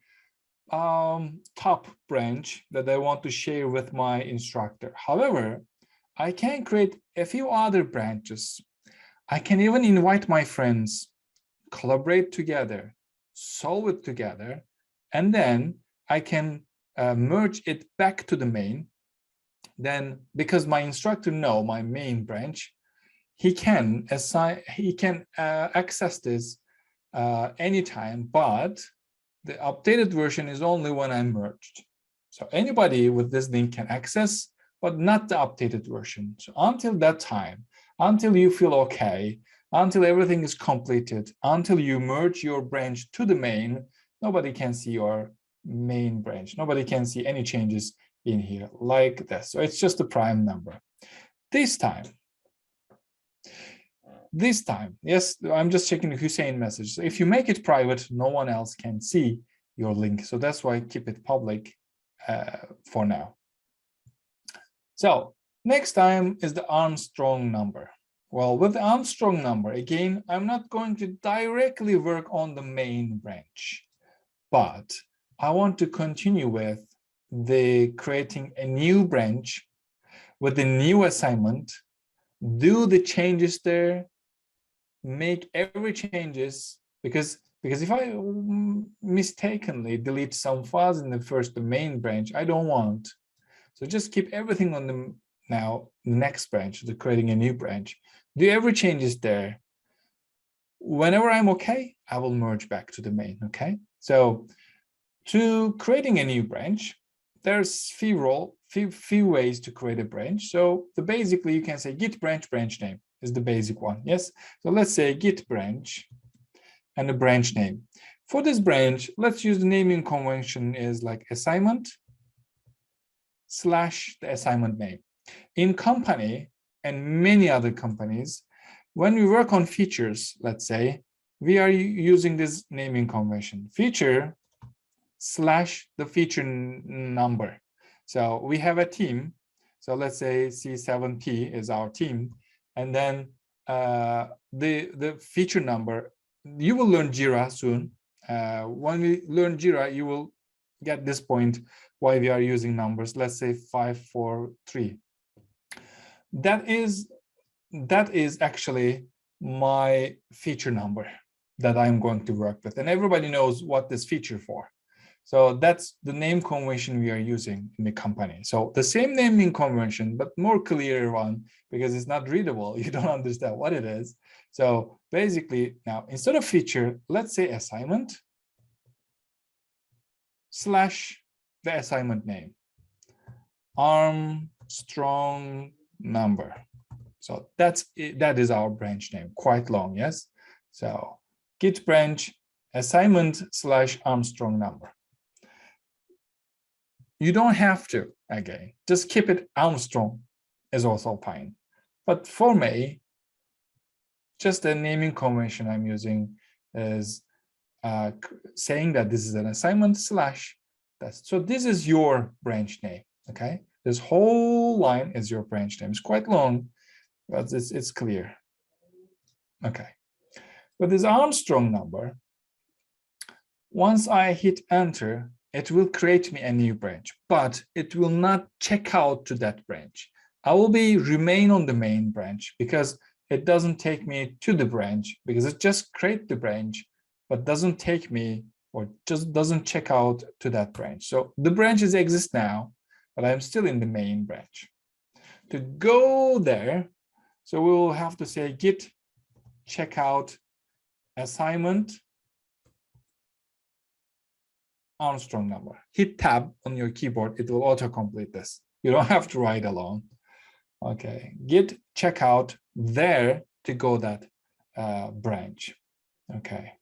top branch that I want to share with my instructor. However, I can create a few other branches. I can even invite my friends, collaborate together, solve it together, and then I can merge it back to the main. Then, because my instructor knows my main branch, he can access this anytime, but the updated version is only when I'm merged. So anybody with this link can access, but not the updated version. So until that time, until you feel okay, until everything is completed, until you merge your branch to the main, nobody can see your main branch. Nobody can see any changes in here like this. So it's just a prime number. This time, yes, I'm just checking the Hussein message. So if you make it private, no one else can see your link. So that's why I keep it public for now. So next time is the Armstrong number. Well, with the Armstrong number, again, I'm not going to directly work on the main branch, but I want to continue with the creating a new branch with a new assignment, do the changes there, make every changes, because if I mistakenly delete some files in the main branch, I don't want. So just keep everything on the next branch, the creating a new branch. Do every changes there. Whenever I'm okay, I will merge back to the main. Okay. So to creating a new branch, there's few ways to create a branch. So basically you can say git branch name is the basic one. Yes. So let's say git branch and the branch name. For this branch, let's use the naming convention is like assignment / the assignment name. In company and many other companies, when we work on features, let's say, we are using this naming convention, feature / the feature number. So we have a team. So let's say C7P is our team. And then the feature number, you will learn Jira soon. When we learn Jira, you will get this point why we are using numbers. Let's say 543. That is actually my feature number that I'm going to work with. And everybody knows what this feature for. So that's the name convention we are using in the company. So the same naming convention, but more clear one, because it's not readable. You don't understand what it is. So basically now, instead of feature, let's say assignment / the assignment name, Armstrong number. So that is our branch name, quite long, yes? So git branch assignment / Armstrong number. You don't have to, again, just keep it Armstrong is also fine. But for me, just the naming convention I'm using is saying that this is an assignment / that. So this is your branch name, okay? This whole line is your branch name. It's quite long, but it's clear. Okay. But this Armstrong number, once I hit enter, it will create me a new branch, but it will not check out to that branch. I will remain on the main branch because it doesn't take me to the branch, because it just creates the branch, but doesn't take me or just doesn't check out to that branch. So the branches exist now, but I'm still in the main branch. To go there, so we will have to say git checkout assignment Armstrong number. Hit tab on your keyboard, it will autocomplete this. You don't have to write alone. Okay, git checkout there to go that branch. Okay.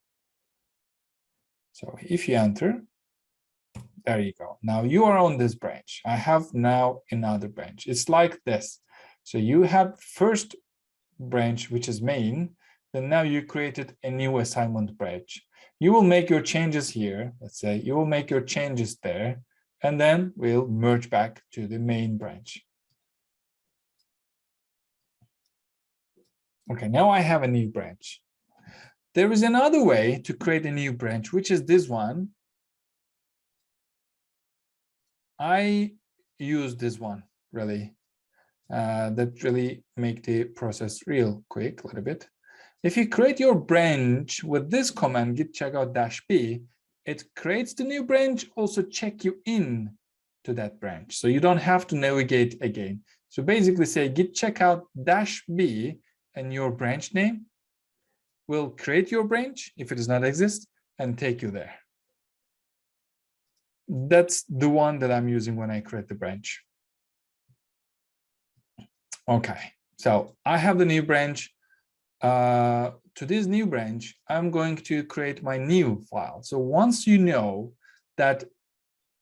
So if you enter, there you go. Now you are on this branch. I have now another branch. It's like this. So you have first branch, which is main. Then now you created a new assignment branch. You will make your changes here. Let's say you will make your changes there, and then we'll merge back to the main branch. Okay, now I have a new branch. There is another way to create a new branch, which is this one. I use this one really. That really make the process real quick a little bit. If you create your branch with this command git checkout -b, it creates the new branch, also check you in to that branch. So you don't have to navigate again. So basically say git checkout -b and your branch name will create your branch if it does not exist and take you there. That's the one that I'm using when I create the branch. Okay, so I have the new branch. To this new branch, I'm going to create my new file. So once you know that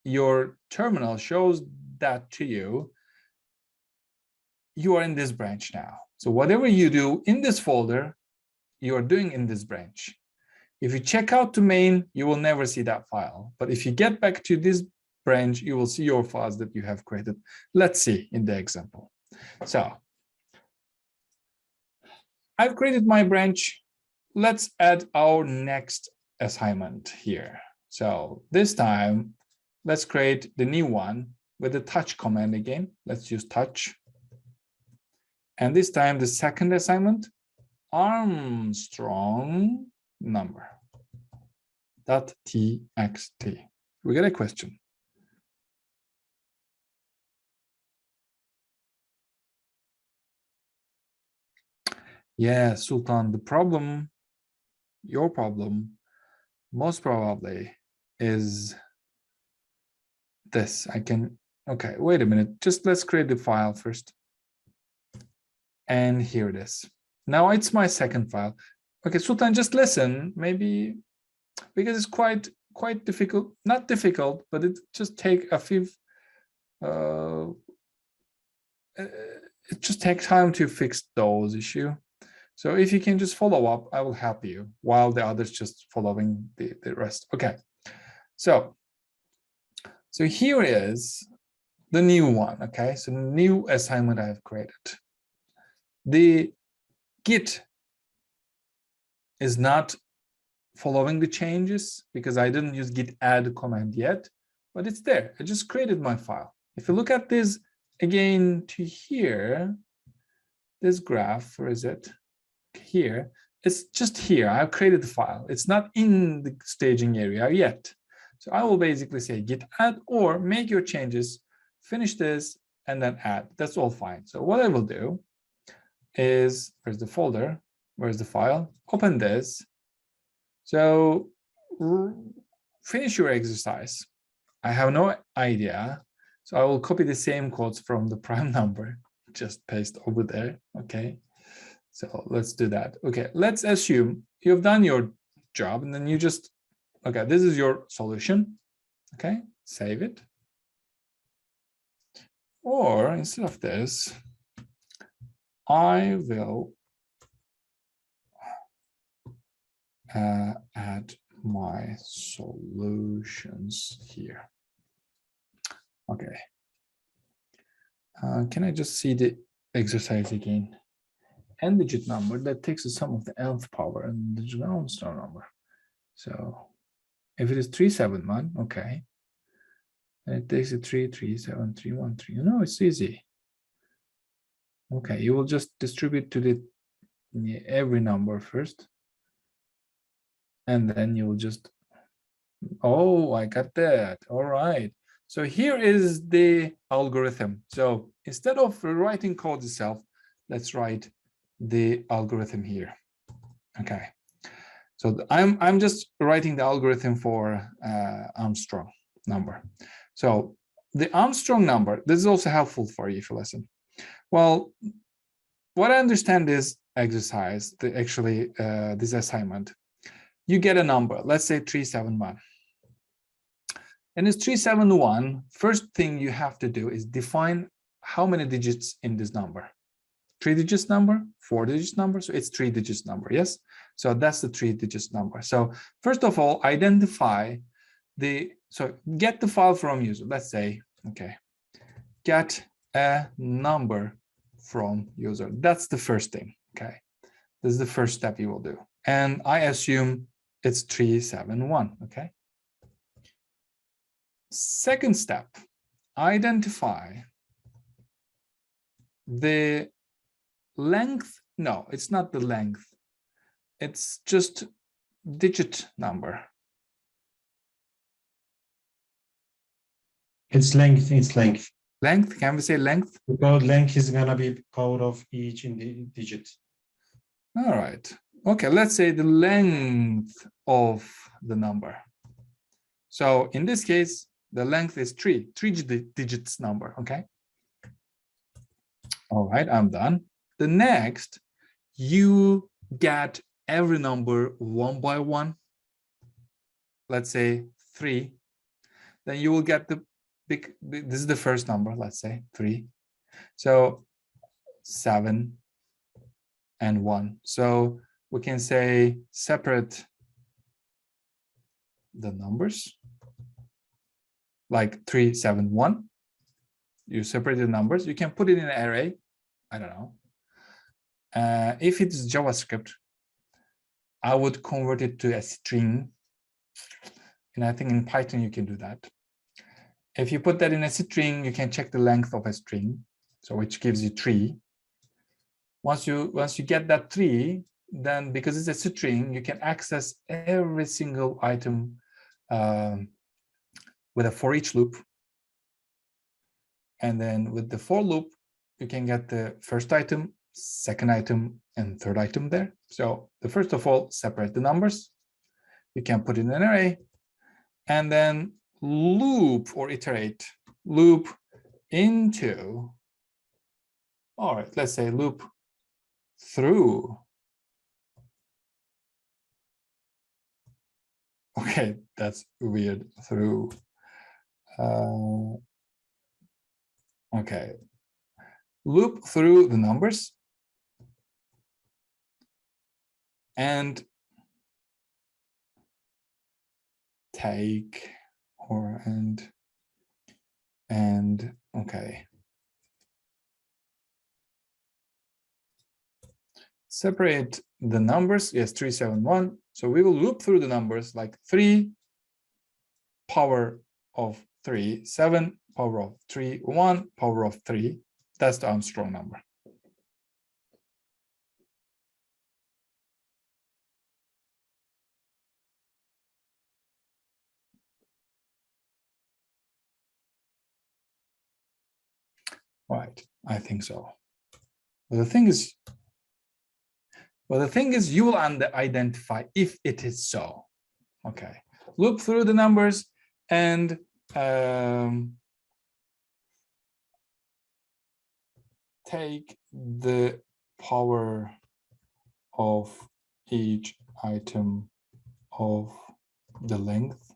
your terminal shows that to you, you are in this branch now. So whatever you do in this folder, you are doing in this branch. If you check out to main, you will never see that file. But if you get back to this branch, you will see your files that you have created. Let's see in the example. So I've created my branch. Let's add our next assignment here. So this time, let's create the new one with the touch command again. Let's use touch. And this time, the second assignment, Armstrong number. .txt. We get a question. Yeah, Sultan, the problem, your problem, most probably is this. Okay, wait a minute. Just let's create the file first. And here it is. Now it's my second file. Okay, Sultan, just listen, maybe because it's quite difficult, not difficult, but it just take a few, it just takes time to fix those issues. So if you can just follow up, I will help you while the others just following the rest. Okay, so here is the new one. Okay, so new assignment I have created. The Git is not following the changes because I didn't use git add command yet, but it's there. I just created my file. If you look at this again to here, this graph, where is it? Here, it's just here. I've created the file. It's not in the staging area yet. So I will basically say git add or make your changes, finish this, and then add. That's all fine. So what I will do is, where's the folder? Where's the file? Open this. So finish your exercise. I have no idea. So I will copy the same codes from the prime number, just paste over there. Okay. So let's do that. Okay, let's assume you've done your job and then you just, okay, this is your solution. Okay, save it. Or instead of this, I will add my solutions here. Okay. Can I just see the exercise again? And digit number that takes the sum of the nth power and the Armstrong number. So if it is 371, okay. And it takes a 337,313. You know, it's easy. Okay, you will just distribute to the every number first. And then you will just, oh, I got that. All right. So here is the algorithm. So instead of writing code itself, let's write the algorithm here. Okay. So I'm just writing the algorithm for Armstrong number. So the Armstrong number, this is also helpful for you if you listen. Well, what I understand is exercise, this assignment. You get a number, let's say 371. And it's 371. First thing you have to do is define how many digits in this number. 3 digits number, 4 digits number, so it's 3 digits number, yes? So that's the 3 digits number. So first of all, identify get the file from user. Let's say, okay, get a number from user. That's the first thing, okay? This is the first step you will do. and I assume it's 371. Okay. Second step, identify the length. No, it's not the length. It's just digit number. It's length. It's length. Length. Can we say length? Because length is gonna be power of each in the digit. All right. Okay. Let's say the length of the number. So in this case, the length is three digits number. Okay. All right. I'm done. The next, you get every number one by one. Let's say 3. Then you will get the big, this is the first number, let's say 3. So 7 and 1. So we can say separate the numbers like 3, 7, 1. You separate the numbers. You can put it in an array. I don't know. If it's JavaScript, I would convert it to a string. And I think in Python, you can do that. If you put that in a string, you can check the length of a string, so which gives you 3. Once you get that 3, then because it's a string, you can access every single item with a for each loop. And then with the for loop, you can get the first item, second item, and third item there. So the first of all, separate the numbers. You can put it in an array, and then loop or iterate, loop into, all right, let's say loop through. Okay, that's weird, through. Okay, loop through the numbers and take or and okay. Separate the numbers. Yes, 3, 7, 1. So we will loop through the numbers like 3 power of 3, 7 power of 3, 1 power of 3. That's the Armstrong number. Right, I think so. But the thing is, you will identify if it is so. Okay, loop through the numbers and take the power of each item of the length.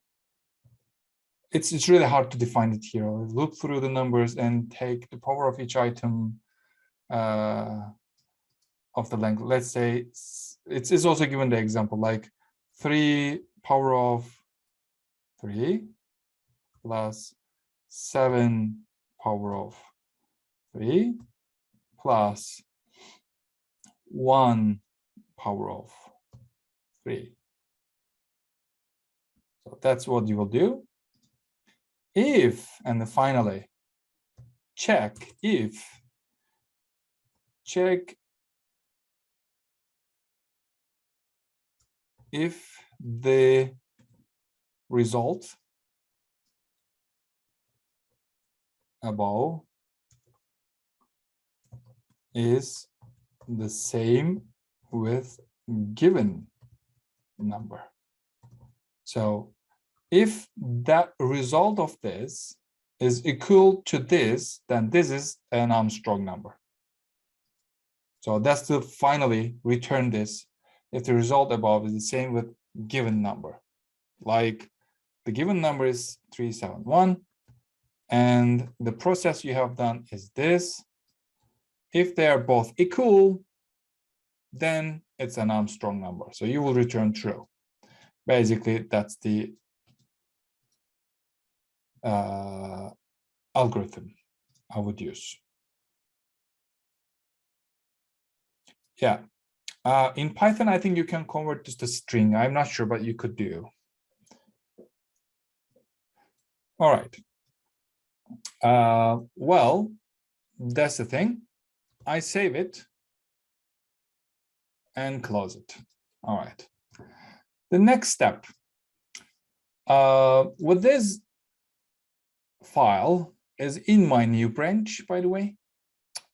It's really hard to define it here. Loop through the numbers and take the power of each item of the length. Let's say it's also given the example like 3 power of 3 plus 7 power of 3 plus 1 power of 3. So that's what you will do. If, and then finally, check if the result above is the same with given number. So if that result of this is equal to this, then this is an Armstrong number. So that's to finally return this if the result above is the same with given number. Like the given number is 371, and the process you have done is this. If they are both equal, then it's an Armstrong number. So you will return true. Basically, that's the algorithm I would use. Yeah, In Python, I think you can convert this to string. I'm not sure, but you could do. All right. Well, that's the thing. I save it and close it. All right. The next step. With this file is in my new branch, by the way.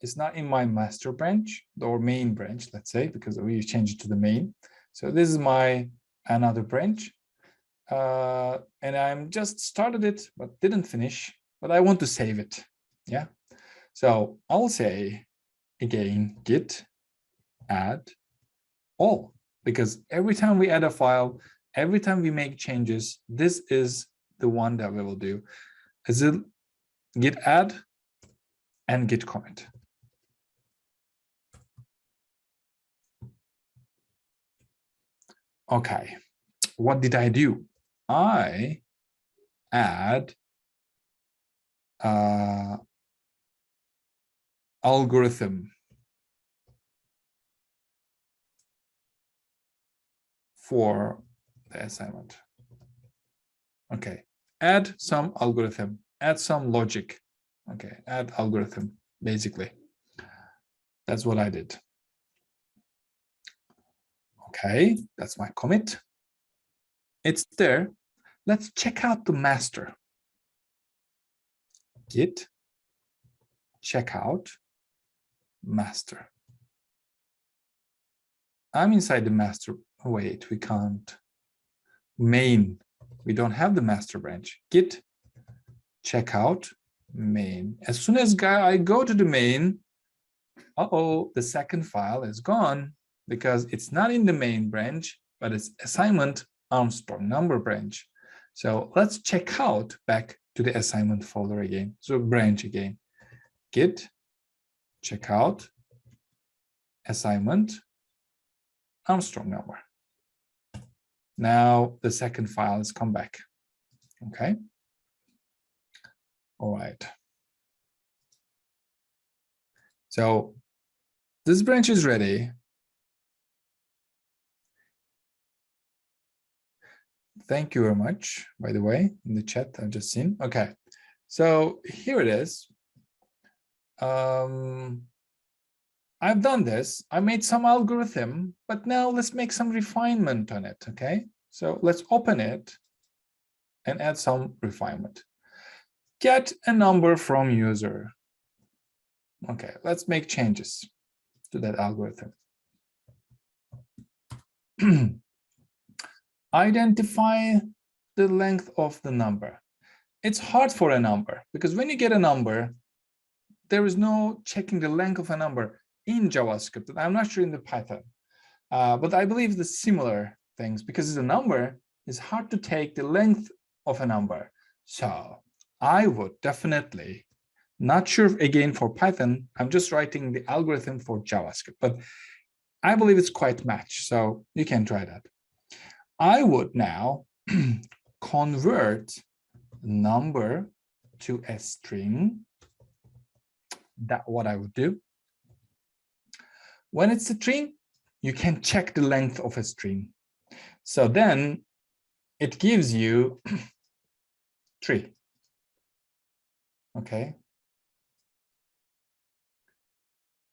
It's not in my master branch or main branch, let's say, because we changed it to the main. So this is my another branch. And I'm just started it, but didn't finish, but I want to save it. Yeah. So I'll say again, git add all, because every time we add a file, every time we make changes, this is the one that we will do. Is it git add and git commit. Okay, what did I do? I add algorithm for the assignment. Okay, add some algorithm, add some logic. Okay, add algorithm, basically. That's what I did. Okay, that's my commit. It's there. Let's check out the master. Git checkout master. I'm inside the master. Wait, we can't. Main. We don't have the master branch. Git checkout main. As soon as I go to the main, the second file is gone because it's not in the main branch, but it's assignment Armstrong number branch. So let's check out back to the assignment folder again. So branch again. Git checkout assignment Armstrong number. Now the second file has come back. Okay. All right. So this branch is ready. Thank you very much, by the way, in the chat I've just seen. Okay, so here it is. I've done this. I made some algorithm, but now let's make some refinement on it, okay? So let's open it and add some refinement. Get a number from user. Okay, let's make changes to that algorithm. Identify the length of the number. It's hard for a number because when you get a number, there is no checking the length of a number in JavaScript. I'm not sure in the Python, but I believe the similar things, because it's a number, it's hard to take the length of a number. So I would definitely, not sure again for Python, I'm just writing the algorithm for JavaScript, but I believe it's quite matched. So you can try that. I would now convert number to a string. That's what I would do. When it's a string, you can check the length of a string. So then it gives you 3. Okay.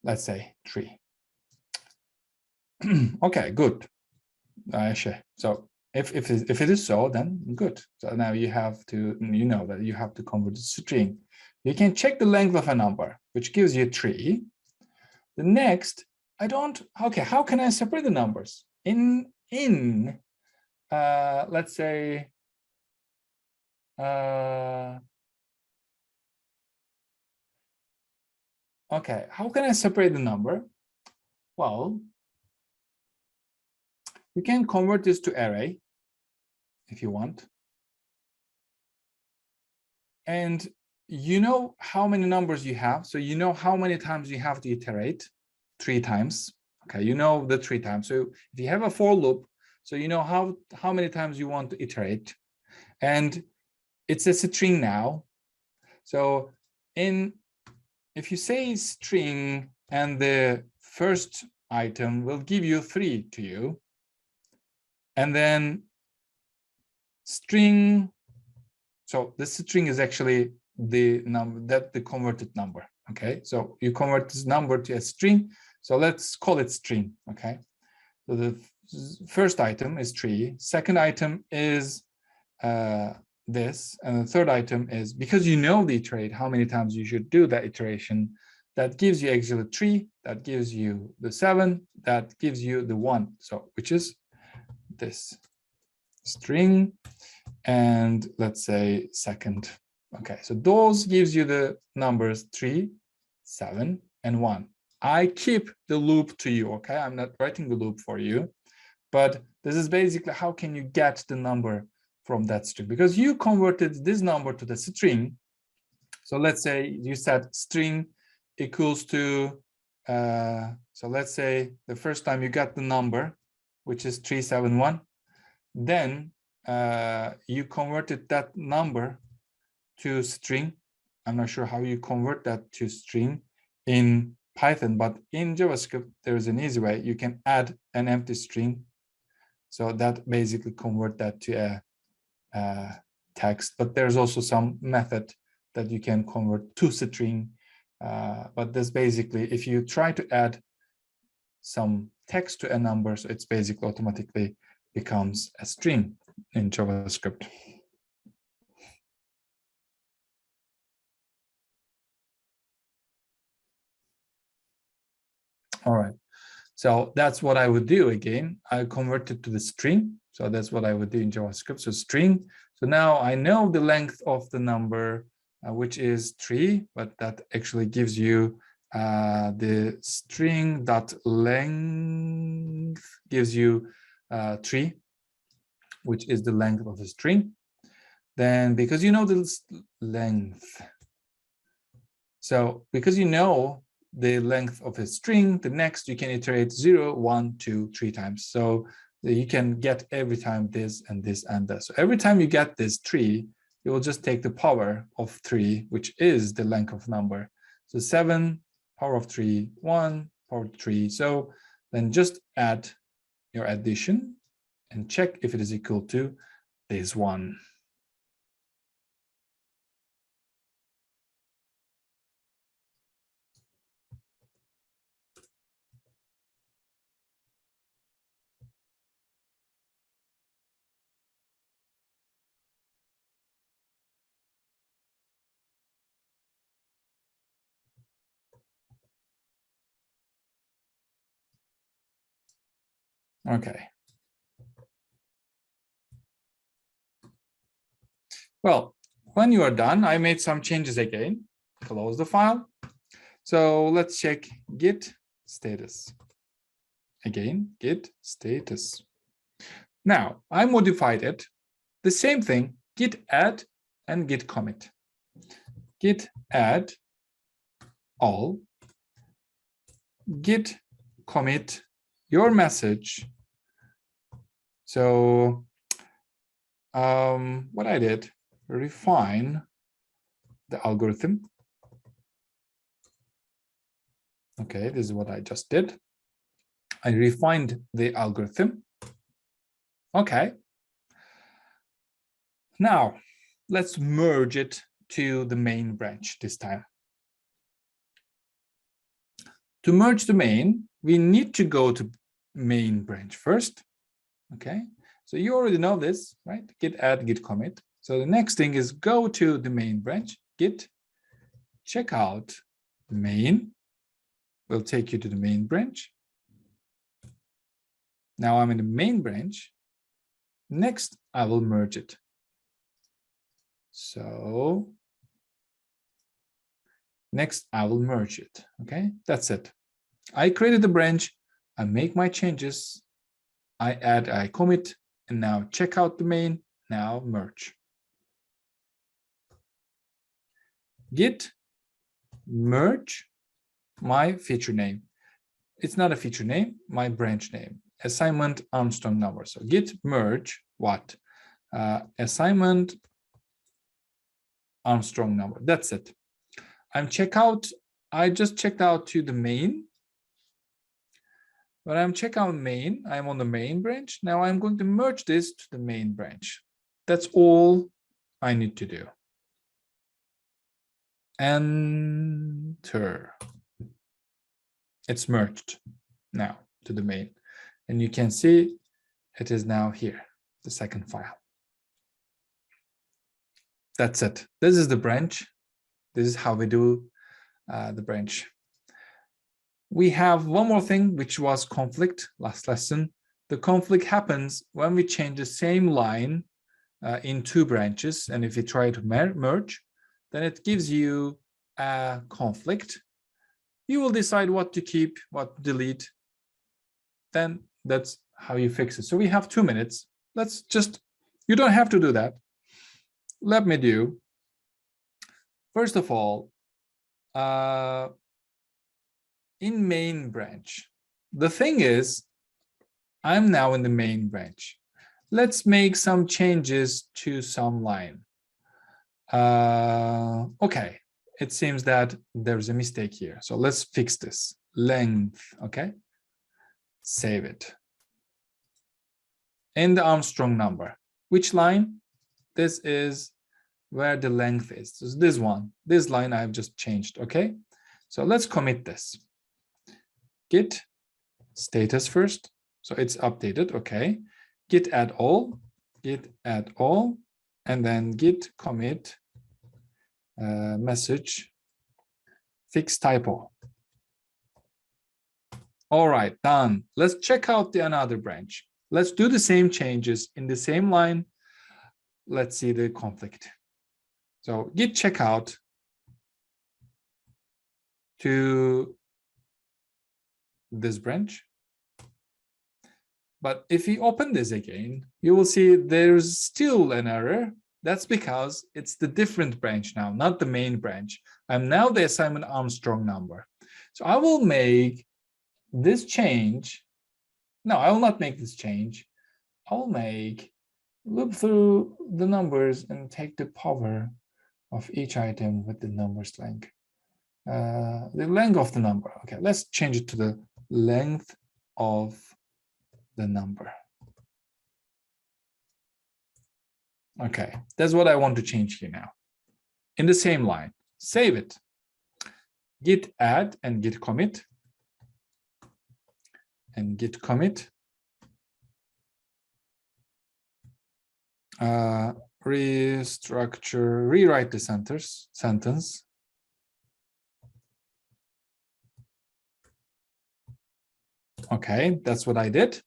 Let's say 3. Okay, good. So if it is so, then good. So now you have to, you know that you have to convert to string. You can check the length of a number, which gives you 3. The next, okay, how can I separate the numbers? Let's say, okay, how can I separate the number? Well, you can convert this to array if you want. And you know how many numbers you have. So you know how many times you have to iterate. 3 times. Okay, you know the 3 times. So if you have a for loop, so you know how many times you want to iterate. And it's a string now. So if you say string and the first item will give you 3 to you. And then string, so this string is actually the number, that the converted number. Okay, so you convert this number to a string. So let's call it string. Okay, so the first item is 3. Second item is this, and the third item is, because you know the iterate, how many times you should do that iteration, that gives you actually 3, that gives you the 7, that gives you the 1. So which is this string, and let's say second. Okay, so those gives you the numbers 3, 7, and 1. I keep the loop to you. Okay, I'm not writing the loop for you, but this is basically how can you get the number from that string, because you converted this number to the string. So let's say you said string equals to, so let's say the first time you got the number, which is 371, then you converted that number to string. I'm not sure how you convert that to string in Python, but in JavaScript, there is an easy way. You can add an empty string. So that basically convert that to a text, but there's also some method that you can convert to string. But this basically, if you try to add some text to a number, so it's basically automatically becomes a string in JavaScript. All right, so that's what I would do again. I convert it to the string. So that's what I would do in JavaScript. So string. So now I know the length of the number, which is 3, but that actually gives you the string dot length gives you 3, which is the length of the string. Then because you know the length, so because you know the length of a string, the next you can iterate 0, 1, 2, 3 times. So you can get every time this and this and this. So every time you get this 3, you will just take the power of 3, which is the length of number. So 7, power of 3, 1, power of 3. So then just add your addition and check if it is equal to this one. Okay. Well, when you are done, I made some changes again. Close the file. So let's check Git status. Again, Git status. Now, I modified it. The same thing, Git add and Git commit. Git add all. Git commit your message. So what I did, refine the algorithm. Okay, this is what I just did. I refined the algorithm. Okay. Now, let's merge it to the main branch this time. To merge the main, we need to go to main branch first. Okay, so you already know this, right? Git add, git commit. So the next thing is go to the main branch, git checkout main will take you to the main branch. Now I'm in the main branch. Next, I will merge it. So next, I will merge it. Okay, that's it. I created the branch. I make my changes. I add, I commit, and now check out the main. Now merge. Git merge my feature name. It's not a feature name, my branch name. Assignment Armstrong number. So git merge what? Assignment Armstrong number. That's it. I'm check out. I just checked out to the main. When I'm check out main, I'm on the main branch. Now I'm going to merge this to the main branch. That's all I need to do. Enter. It's merged now to the main. And you can see it is now here, the second file. That's it. This is the branch. This is how we do the branch. We have one more thing, which was conflict last lesson. The conflict happens when we change the same line in two branches. And if you try to merge, then it gives you a conflict. You will decide what to keep, what to delete. Then that's how you fix it. So we have 2 minutes. Let's just, you don't have to do that. Let me do. First of all, in main branch, the thing is, I'm now in the main branch. Let's make some changes to some line. Okay, it seems that there's a mistake here. So let's fix this. Length, okay? Save it. In the Armstrong number, which line? This is where the length is. So this one, this line I've just changed, okay? So let's commit this. Git status first. So it's updated, okay. Git add all, and then Git commit message, fix typo. All right, done. Let's check out the another branch. Let's do the same changes in the same line. Let's see the conflict. So git checkout to this branch. But if you open this again, you will see there's still an error. That's because it's the different branch now, not the main branch. I'm now the assignment Armstrong number. So I will make this change. No, I will not make this change. I will loop through the numbers and take the power of each item with the numbers length. The length of the number. Okay, let's change it to the length of the number. Okay, that's what I want to change here now. In the same line, save it. Git add and git commit. And git commit. Restructure, rewrite the sentence. Okay, that's what I did.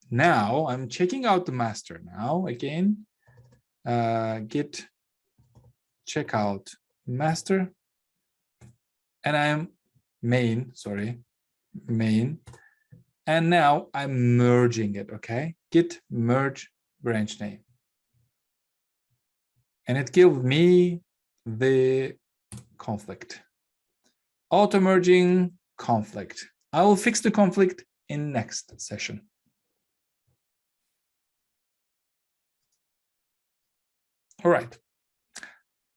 Now I'm checking out the master now again. Git checkout master. And I'm main. And now I'm merging it, okay? Git merge branch name. And it gives me the conflict. Auto merging conflict. I will fix the conflict in next session. All right.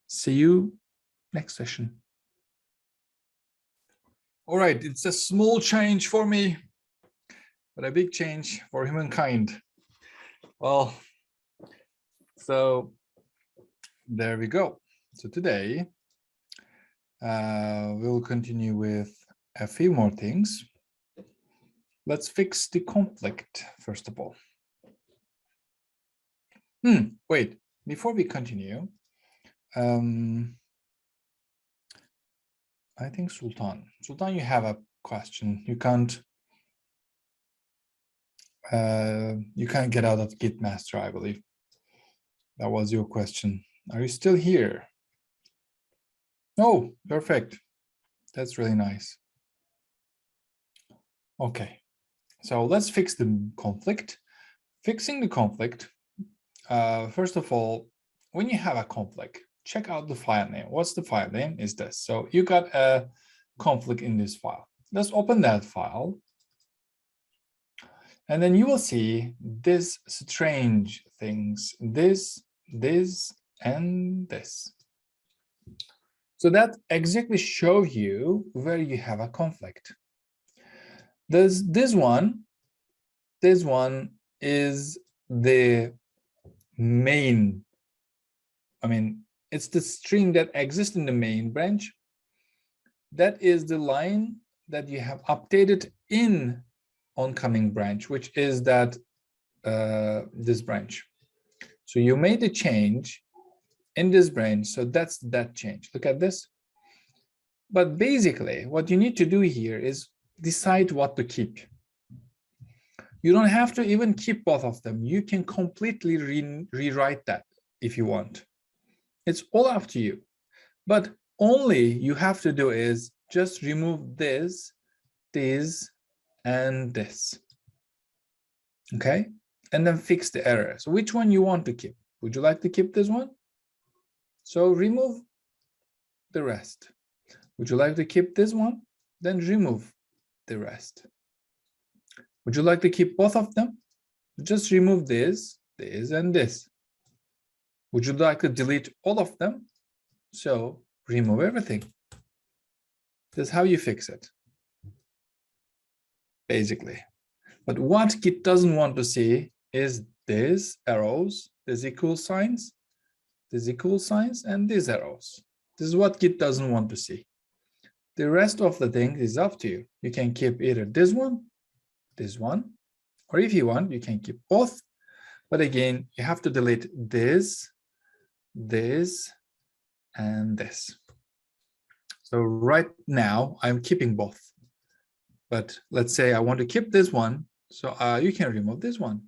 See you next session. All right, it's a small change for me, but a big change for humankind. Well, so there we go. So today we'll continue with a few more things. Let's fix the conflict first of all. Wait, before we continue, I think Sultan, you have a question. You can't get out of Git master, I believe. That was your question. Are you still here? Oh, perfect. That's really nice. Okay, so let's fix the conflict. Fixing the conflict. First of all, when you have a conflict, check out the file name. What's the file name? Is this. So you got a conflict in this file. Let's open that file. And then you will see this strange things, this, and this. So that exactly shows you where you have a conflict. There's this one this one is the main, I mean, it's the string that exists in the main branch. That is the line that you have updated in oncoming branch, which is that this branch. So you made a change in this branch, so that's that change. Look at this. But basically, what you need to do here is decide what to keep. You don't have to even keep both of them. You can completely rewrite that if you want. It's all up to you. But only you have to do is just remove this, this, and this. Okay? And then fix the error. So which one you want to keep? Would you like to keep this one? So remove the rest. Would you like to keep this one? Then remove the rest. Would you like to keep both of them? Just remove this, this, and this. Would you like to delete all of them? So remove everything. That's how you fix it, basically. But what Git doesn't want to see is these arrows, these equal signs, and these arrows. This is what Git doesn't want to see. The rest of the thing is up to you. You can keep either this one, or if you want, you can keep both. But again, you have to delete this, this, and this. So right now, I'm keeping both. But let's say I want to keep this one, so you can remove this one.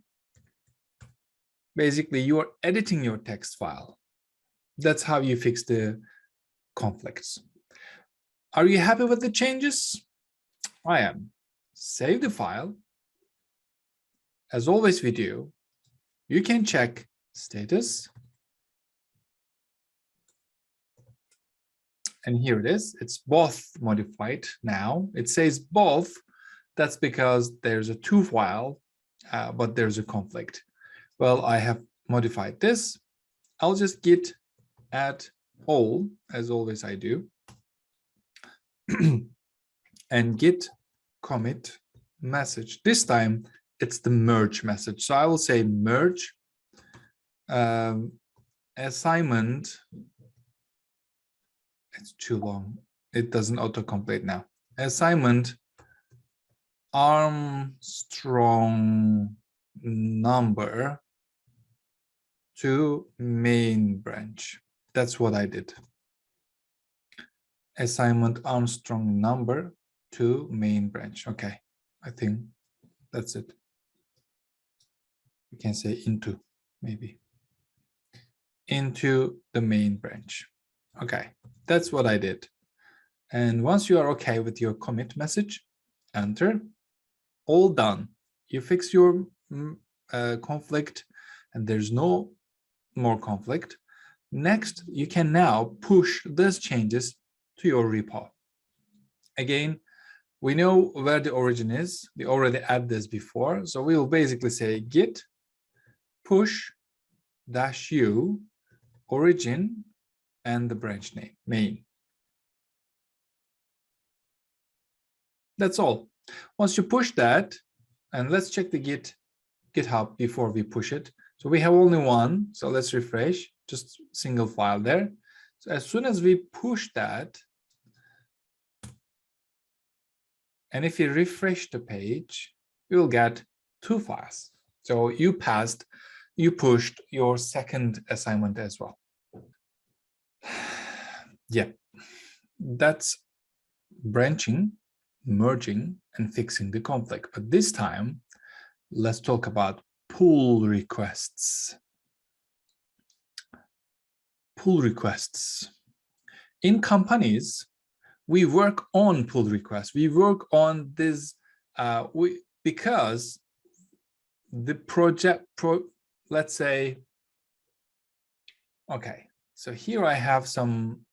Basically, you are editing your text file. That's how you fix the conflicts. Are you happy with the changes? I am. Save the file. As always we do, you can check status. And here it is. It's both modified now. It says both. That's because there's a two file, but there's a conflict. Well, I have modified this. I'll just git add all, as always I do. And git commit message. This time it's the merge message. So I will say merge assignment. It's too long. It doesn't autocomplete now. Assignment Armstrong number to main branch. That's what I did. Assignment Armstrong number to main branch. Okay, I think that's it. We can say into, maybe. Into the main branch. Okay, that's what I did. And once you are okay with your commit message, enter. All done. You fix your conflict, and there's no more conflict. Next, you can now push these changes to your repo. Again, we know where the origin is. We already added this before. So we will basically say git push -u origin and the branch name, main. That's all. Once you push that, and let's check the GitHub before we push it. So we have only one, so let's refresh, just single file there. So as soon as we push that, and if you refresh the page, you will get two files. So you pushed your second assignment as well. Yeah, that's branching, merging, and fixing the conflict. But this time, let's talk about pull requests. Pull requests. In companies, we work on pull requests. We work on this because the project, let's say, okay, so here I have some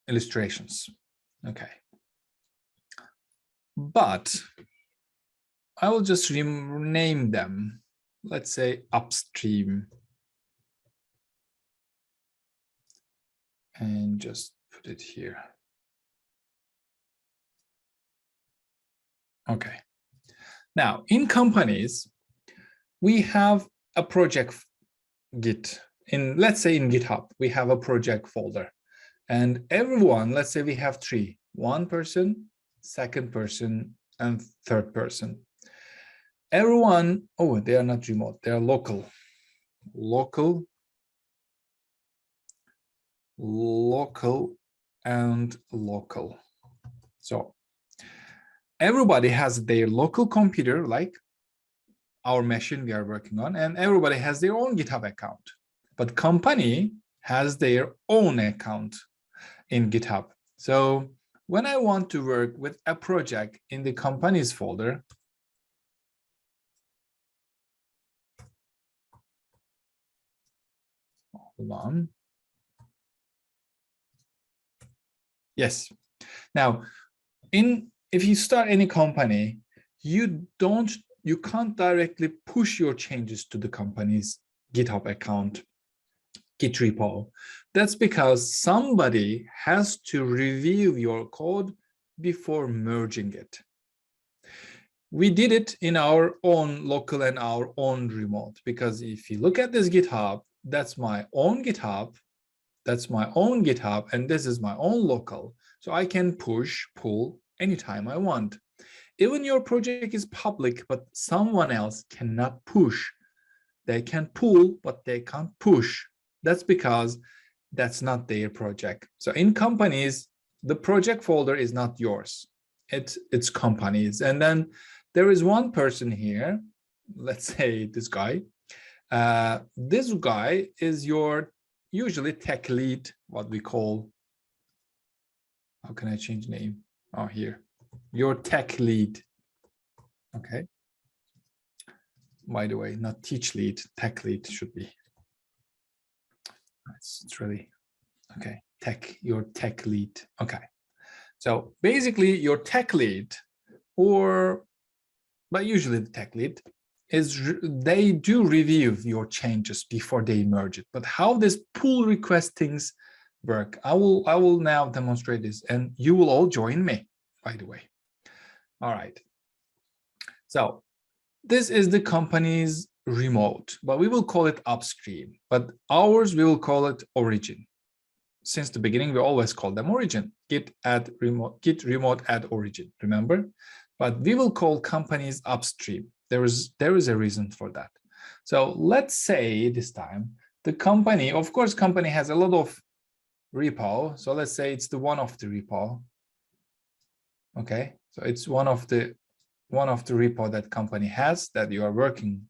illustrations. Okay. But I will just rename them. Let's say upstream. And just put it here. Okay. Now, in companies, we have a project Git. Let's say in GitHub, we have a project folder. And everyone, let's say we have three, one person, second person, and third person. Everyone, oh, they are not remote, they are local. Local, and local. So everybody has their local computer, like our machine we are working on, and everybody has their own GitHub account. But company has their own account in GitHub. So when I want to work with a project in the companies folder, hold on. Yes. Now, if you start any company, you can't directly push your changes to the company's GitHub account, Git repo. That's because somebody has to review your code before merging it. We did it in our own local and our own remote, because if you look at this GitHub, that's my own GitHub, that's my own GitHub, and this is my own local. So I can push, pull anytime I want. Even your project is public, but someone else cannot push. They can pull, but they can't push. That's because that's not their project. So in companies, the project folder is not yours. It's companies. And then there is one person here, let's say this guy. This guy is your usually tech lead, what we call, how can I change name? Oh, here, your tech lead. Okay. By the way, not teach lead, tech lead should be. It's really, okay, your tech lead. Okay. So basically your tech lead, but usually the tech lead, they do review your changes before they merge it. But how this pull request things work, I will now demonstrate this, and you will all join me, by the way. All right. So this is the company's remote, but we will call it upstream. But ours, we will call it origin. Since the beginning, we always call them origin. Git remote add origin. Remember? But we will call companies upstream. There is a reason for that. So let's say this time the company, of course, company has a lot of repo. So let's say it's the one of the repo. Okay, so it's one of the repo that company has that you are working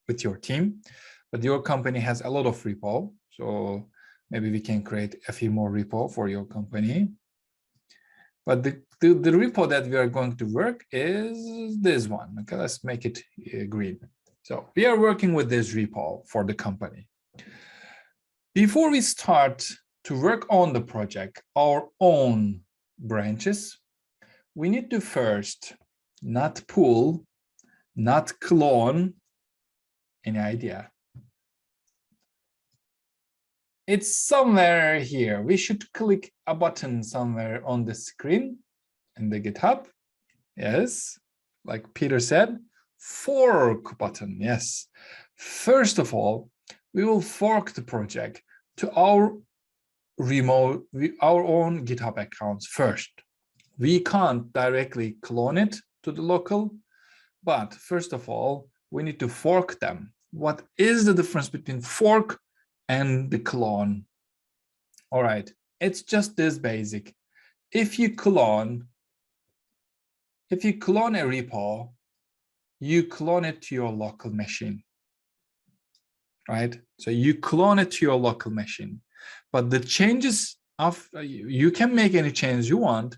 with your team, but your company has a lot of repo. So maybe we can create a few more repo for your company. But the repo that we are going to work is this one. Okay, let's make it green. So we are working with this repo for the company. Before we start to work on the project, our own branches, we need to first not pull, not clone. Any idea? It's somewhere here. We should click a button somewhere on the screen in the GitHub. Yes, like Peter said, fork button. Yes. First of all, we will fork the project to our own GitHub accounts first. We can't directly clone it to the local, but first of all, we need to fork them. What is the difference between fork and the clone? All right, it's just this basic. If you clone a repo, you clone it to your local machine, right? So you clone it to your local machine, but the changes you can make any change you want,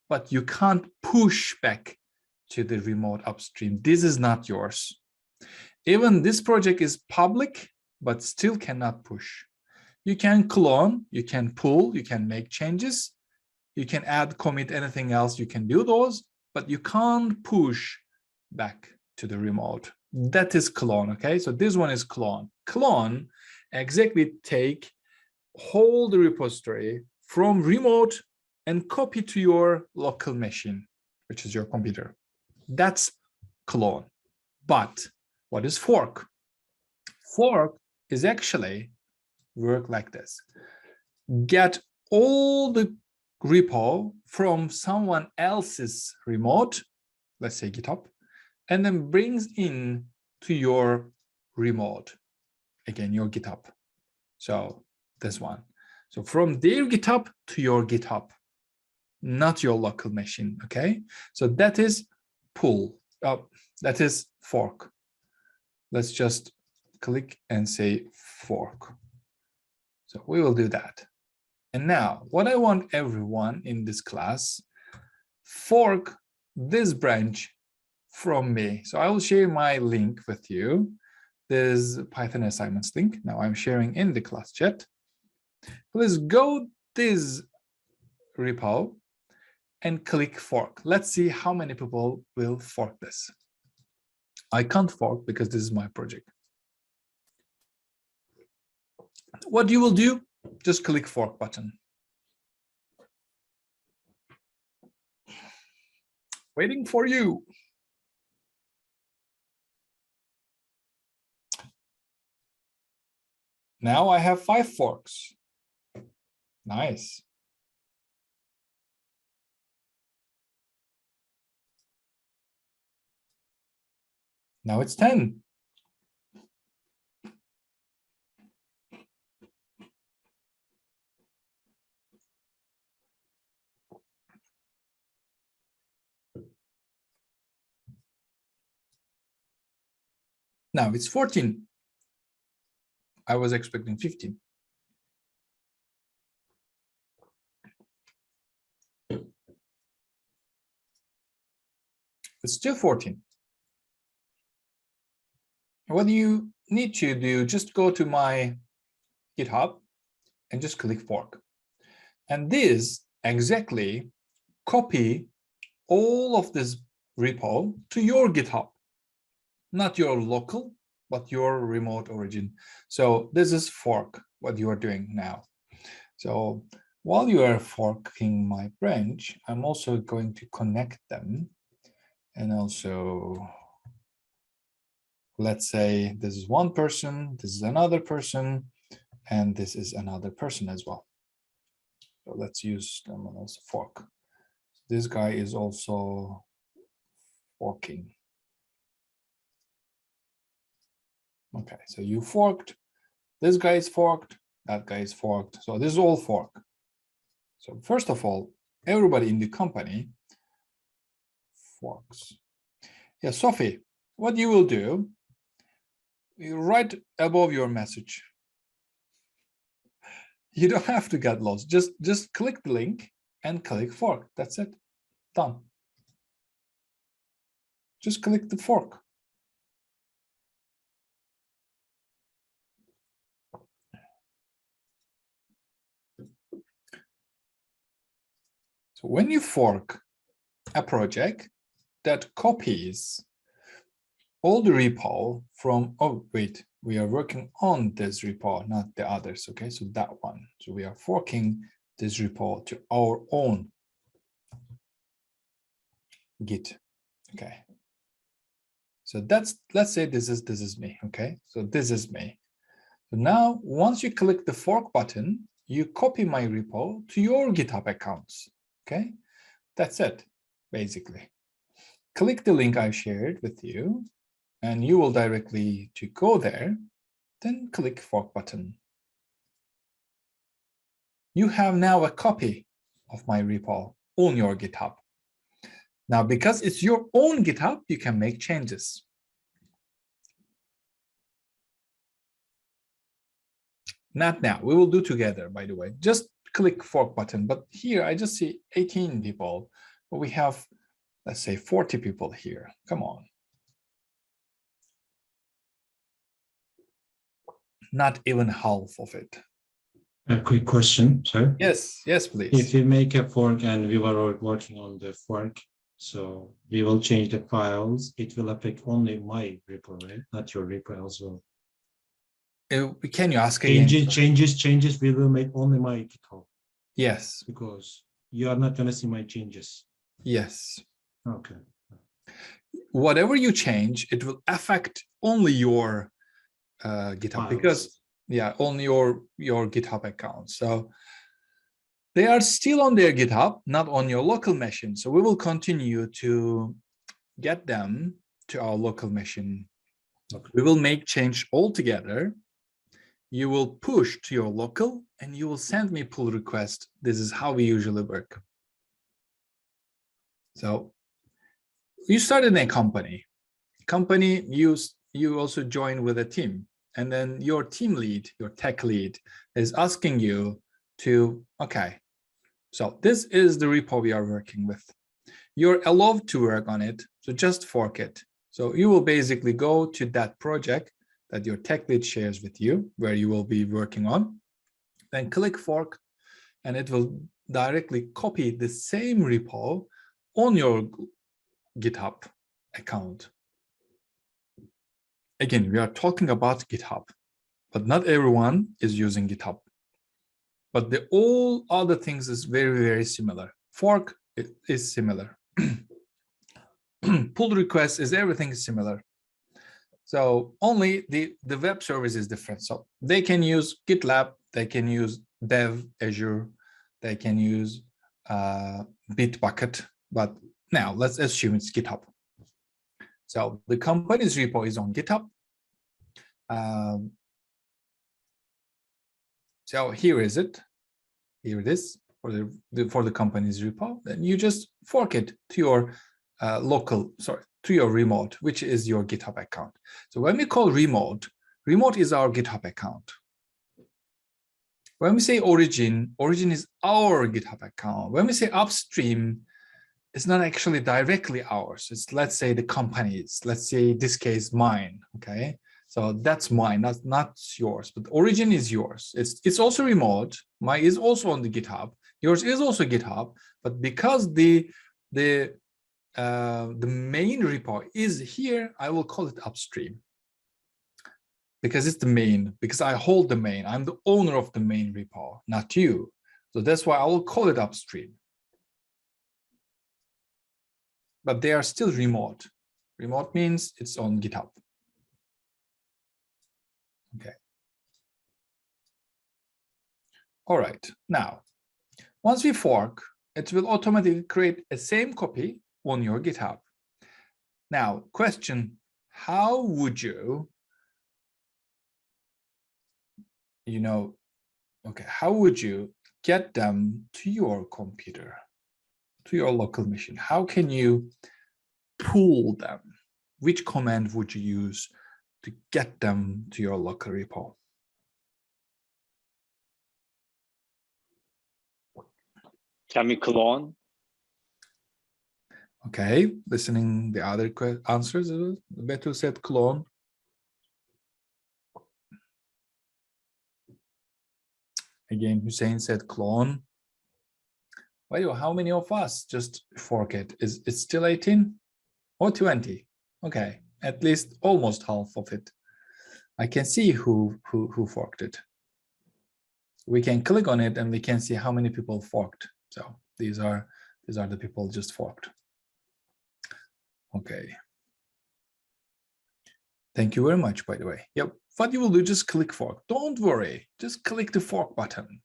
but you can't push back to the remote upstream. This is not yours. Even this project is public, but still cannot push. You can clone, you can pull, you can make changes, you can add, commit, anything else, you can do those, but you can't push back to the remote. That is clone, okay? So this one is clone. Clone, exactly hold the repository from remote and copy to your local machine, which is your computer. That's clone. But what is fork? Fork is actually work like this. Get all the repo from someone else's remote, let's say GitHub, and then brings in to your remote, again, your GitHub. So this one. So from their GitHub to your GitHub, not your local machine, okay? So that is pull, that is fork. Let's just click and say fork. So we will do that. And now what I want everyone in this class, fork this branch from me. So I will share my link with you. There's Python assignments link. Now I'm sharing in the class chat. Please go this repo and click fork. Let's see how many people will fork this. I can't fork because this is my project. What you will do, just click fork button. Waiting for you. Now I have 5 forks. Nice. Now it's 10. Now it's 14. I was expecting 15. It's still 14. What you need to do, just go to my GitHub and just click fork. And this exactly copy all of this repo to your GitHub, not your local, but your remote origin. So this is fork, what you are doing now. So while you are forking my branch, I'm also going to connect them. And also, let's say this is one person, this is another person, and this is another person as well. So let's use them as fork. This guy is also forking. Okay, so you forked, this guy is forked, that guy is forked. So this is all fork. So first of all, everybody in the company forks. Yeah, Sophie, what you will do, you write above your message. You don't have to get lost. Just click the link and click fork. That's it. Done. Just click the fork. So when you fork a project that copies all the repo from, oh, wait, we are working on this repo, not the others. Okay, so that one. So we are forking this repo to our own Git. Okay. So that's, let's say this is me. Okay, so this is me. So now, once you click the fork button, you copy my repo to your GitHub accounts. Okay, that's it, basically. Click the link I shared with you, and you will directly to go there, then click fork button. You have now a copy of my repo on your GitHub. Now, because it's your own GitHub, you can make changes. Not now, we will do together, by the way. Just click fork button, but here I just see 18 people, but we have, let's say 40 people here. Come on. Not even half of it. A quick question, sir. Yes, yes, please. If we make a fork and we were working on the fork, so we will change the files, it will affect only my repo, right? Not your repo as well. Can you ask again? Changes we will make only my GitHub. Yes. Because you are not going to see my changes. Yes. Okay. Whatever you change, it will affect only your GitHub Files. because only your GitHub account. So they are still on their GitHub, not on your local machine. So we will continue to get them to our local machine. We will make change altogether. You will push to your local and you will send me pull request. This is how we usually work. So you started a company. You also join with a team. And then your team lead, your tech lead is asking you to, okay, so this is the repo we are working with. You're allowed to work on it, so just fork it. So you will basically go to that project that your tech lead shares with you, where you will be working on, then click fork, and it will directly copy the same repo on your GitHub account. Again, we are talking about GitHub, but not everyone is using GitHub. But all other things is very, very similar. Fork is similar. Pull request is everything is similar. So only the web service is different. So they can use GitLab, they can use Dev, Azure, they can use Bitbucket, but now let's assume it's GitHub. So the company's repo is on GitHub. So here is it. Here it is for the company's repo. Then you just fork it to your to your remote, which is your GitHub account. So when we call remote is our GitHub account. When we say origin is our GitHub account. When we say upstream, it's not actually directly ours. It's, let's say, the company's. Let's say in this case mine. Okay, so that's mine. That's not yours. But origin is yours. It's also remote. Mine is also on the GitHub. Yours is also GitHub. But because the main repo is here, I will call it upstream. Because it's the main, because I hold the main. I'm the owner of the main repo, not you. So that's why I will call it upstream. But they are still remote. Remote means it's on GitHub. Okay. All right. Now, once we fork, it will automatically create a same copy on your GitHub. Now, question, how would you how would you get them to your computer, to your local machine? How can you pull them? Which command would you use to get them to your local repo? Can we clone? Okay, listening the other answers, Betu said clone. Again, Hussein said clone. By the way, how many of us just fork it? Is it still 18 or 20? Okay, at least almost half of it. I can see who forked it. We can click on it and we can see how many people forked. So these are the people just forked. Okay. Thank you very much, by the way. Yep. What you will do, just click fork. Don't worry. Just click the fork button.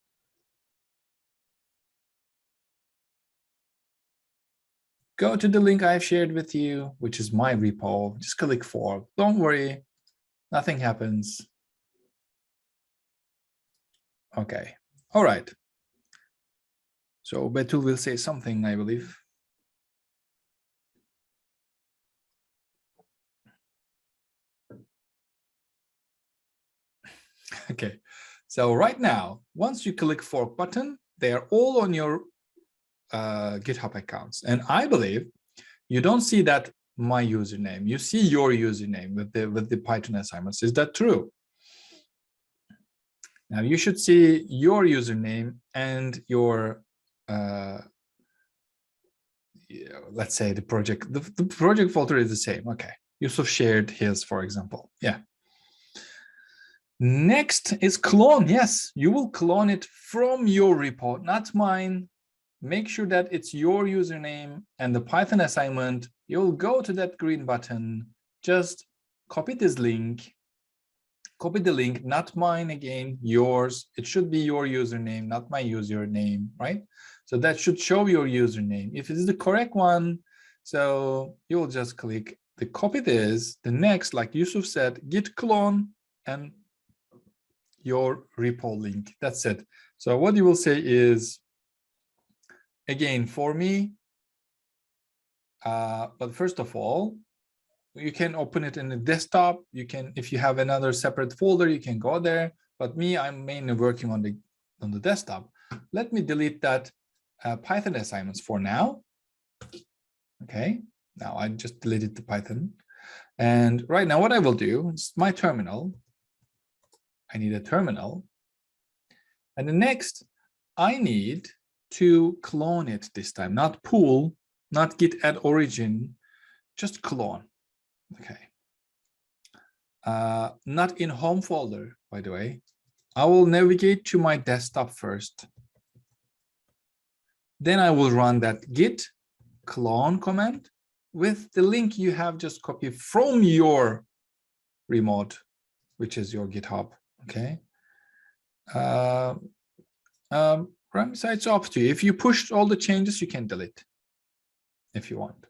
Go to the link I've shared with you, which is my repo. Just click fork. Don't worry. Nothing happens. Okay. All right. So Betul will say something, I believe. Okay, so right now, once you click fork button, they are all on your GitHub accounts. And I believe you don't see that my username, you see your username with the Python assignments. Is that true? Now you should see your username and your, let's say the project, the project folder is the same. Okay, Yusuf shared his, for example. Yeah. Next is clone. Yes, you will clone it from your repo, not mine. make sure that it's your username and the Python assignment. You'll go to that green button, just copy this link, copy the link, not mine again, yours. It should be your username, not my username, right? So that should show your username. If it is the correct one, so you'll just click the copy this, the next, like Yusuf said, git clone and your repo link. That's it. So what you will say is, again, for me, but first of all, you can open it in the desktop. You can, if you have another separate folder, you can go there. But me, I'm mainly working on the desktop. Let me delete that Python assignments for now. Okay, now I just deleted the Python. And right now what I will do is my terminal. I need a terminal. And the next, I need to clone it this time, not pull, not git add origin, just clone. Okay. Not in home folder, by the way. I will navigate to my desktop first. Then I will run that git clone command with the link you have just copied from your remote, which is your GitHub. Okay. So it's up to you. If you pushed all the changes, you can delete if you want.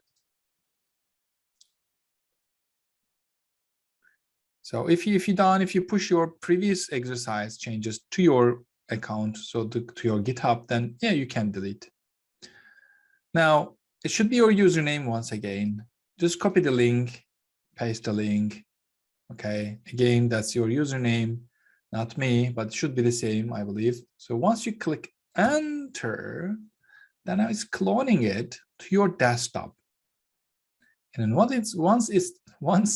So if you push your previous exercise changes to your account, so to your GitHub, then yeah, you can delete. Now it should be your username once again. Just copy the link, paste the link. Okay, again, that's your username, not me, but it should be the same, I believe. So once you click enter, then it's cloning it to your desktop. And then once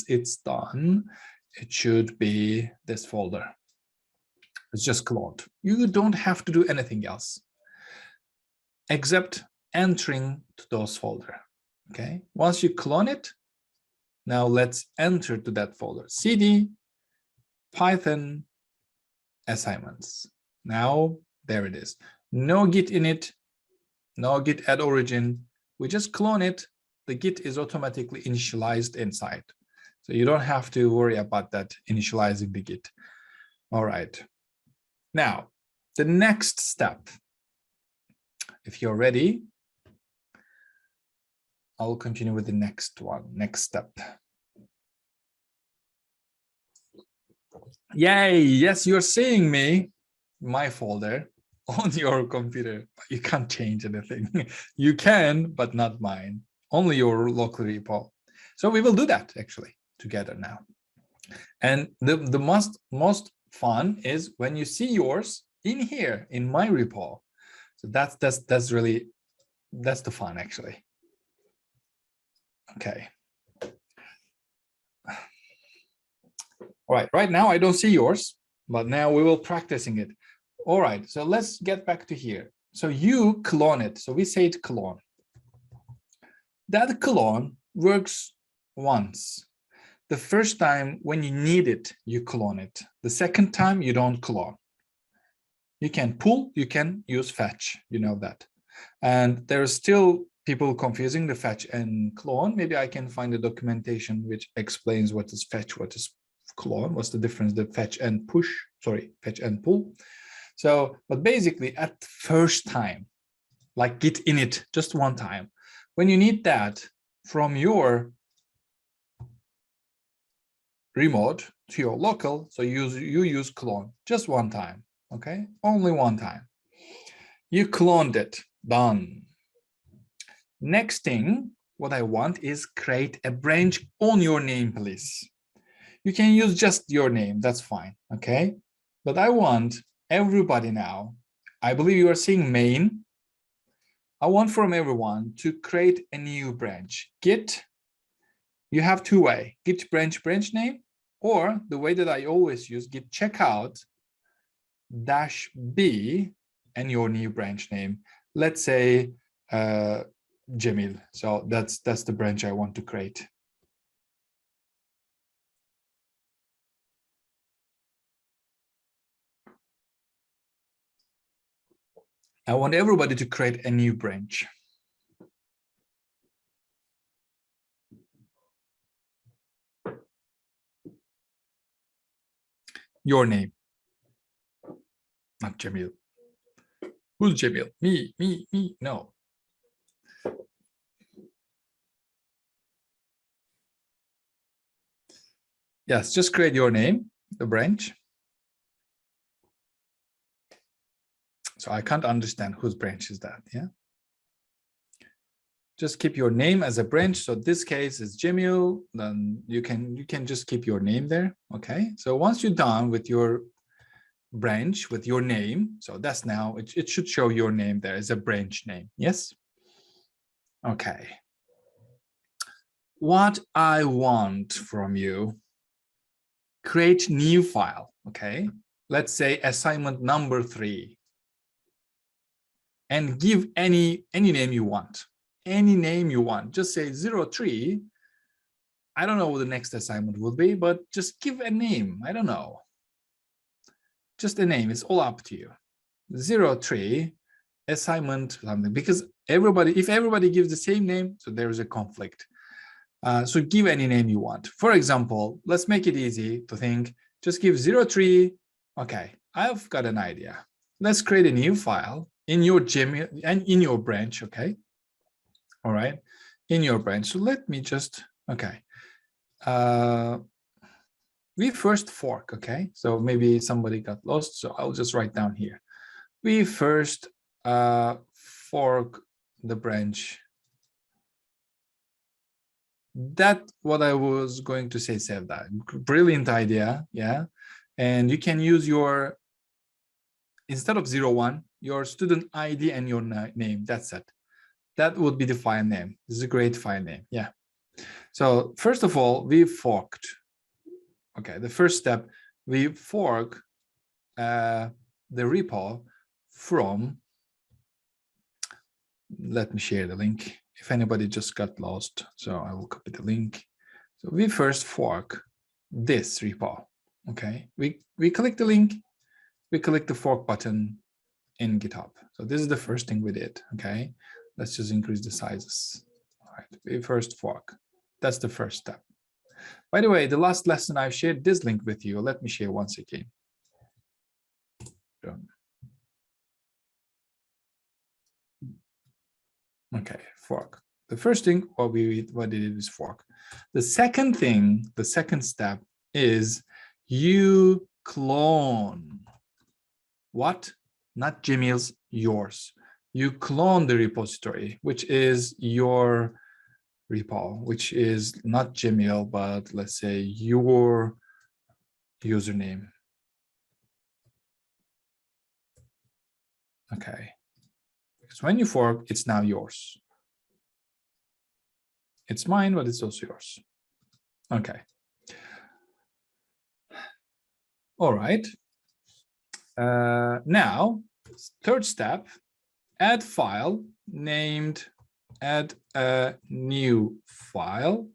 it's done, it should be this folder. It's just cloned. You don't have to do anything else except entering to those folder. Okay. Once you clone it, now let's enter to that folder. CD Python assignments. Now there it is. No Git Init, no Git add origin. We just clone it. The Git is automatically initialized inside. So you don't have to worry about that initializing the Git. All right. Now, the next step, if you're ready, I'll continue with the next one, next step. Yay, yes, you're seeing me, my folder on your computer, but you can't change anything. You can, but not mine, only your local repo. So we will do that actually together now. And the most fun is when you see yours in here in my repo. So that's the fun actually. Okay. All right, right now I don't see yours, but now we will practicing it. All right, so let's get back to here. So you clone it. So we say it clone. That clone works once. The first time when you need it, you clone it. The second time you don't clone. You can pull, you can use fetch, you know that. And there are still people confusing the fetch and clone. Maybe I can find a documentation which explains what is fetch, what is clone, what's the difference, the fetch and push, sorry, fetch and pull. So, but basically at first time, like Git Init, just one time, when you need that from your remote to your local, so you use clone just one time, okay? Only one time. You cloned it, done. Next thing, what I want is create a branch on your name, please. You can use just your name, that's fine, okay? But I want everybody now, I believe you are seeing main. I want from everyone to create a new branch. Git, you have two ways, git branch name, or the way that I always use, git checkout -b and your new branch name. Let's say Jamil. So that's the branch I want to create. I want everybody to create a new branch. Your name, not Jamil. Who's Jamil? Me. No. Yes, just create your name, the branch. So I can't understand whose branch is that, yeah? Just keep your name as a branch. So this case is Jamil, then you can just keep your name there, okay? So once you're done with your branch, with your name, so that's now, it should show your name there as a branch name, yes? Okay. What I want from you, create new file, okay? Let's say assignment number 3. And give any name you want. Any name you want. Just say 03. I don't know what the next assignment will be, but just give a name. I don't know. Just a name. It's all up to you. 03 assignment something, because if everybody gives the same name, so there is a conflict. So give any name you want. For example, let's make it easy to think. Just give 03. Okay, I've got an idea. Let's create a new file in your Jamil and in your branch, okay? All right, in your branch. So let me just, okay. We first fork, okay? So maybe somebody got lost, so I'll just write down here. We first fork the branch. That's what I was going to say, save that. Brilliant idea, yeah? And you can use your, instead of 01, your student ID and your name, that's it. That would be the file name. This is a great file name, yeah. So first of all, we forked. Okay, the first step, we fork the repo from, let me share the link. If anybody just got lost, so I will copy the link. So we first fork this repo, okay? We click the link, we click the fork button in GitHub. So this is the first thing we did, okay? Let's just increase the sizes. All right, we first fork. That's the first step. By the way, the last lesson I've shared this link with you. Let me share once again. Okay, fork. The first thing what we did is fork. The second thing, the second step is you clone. What? Not Jamil's, yours. You clone the repository, which is your repo, which is not Jamil, but let's say your username. Okay. Because when you fork, it's now yours. It's mine, but it's also yours. Okay. All right. Now, third step, add file named add a new file.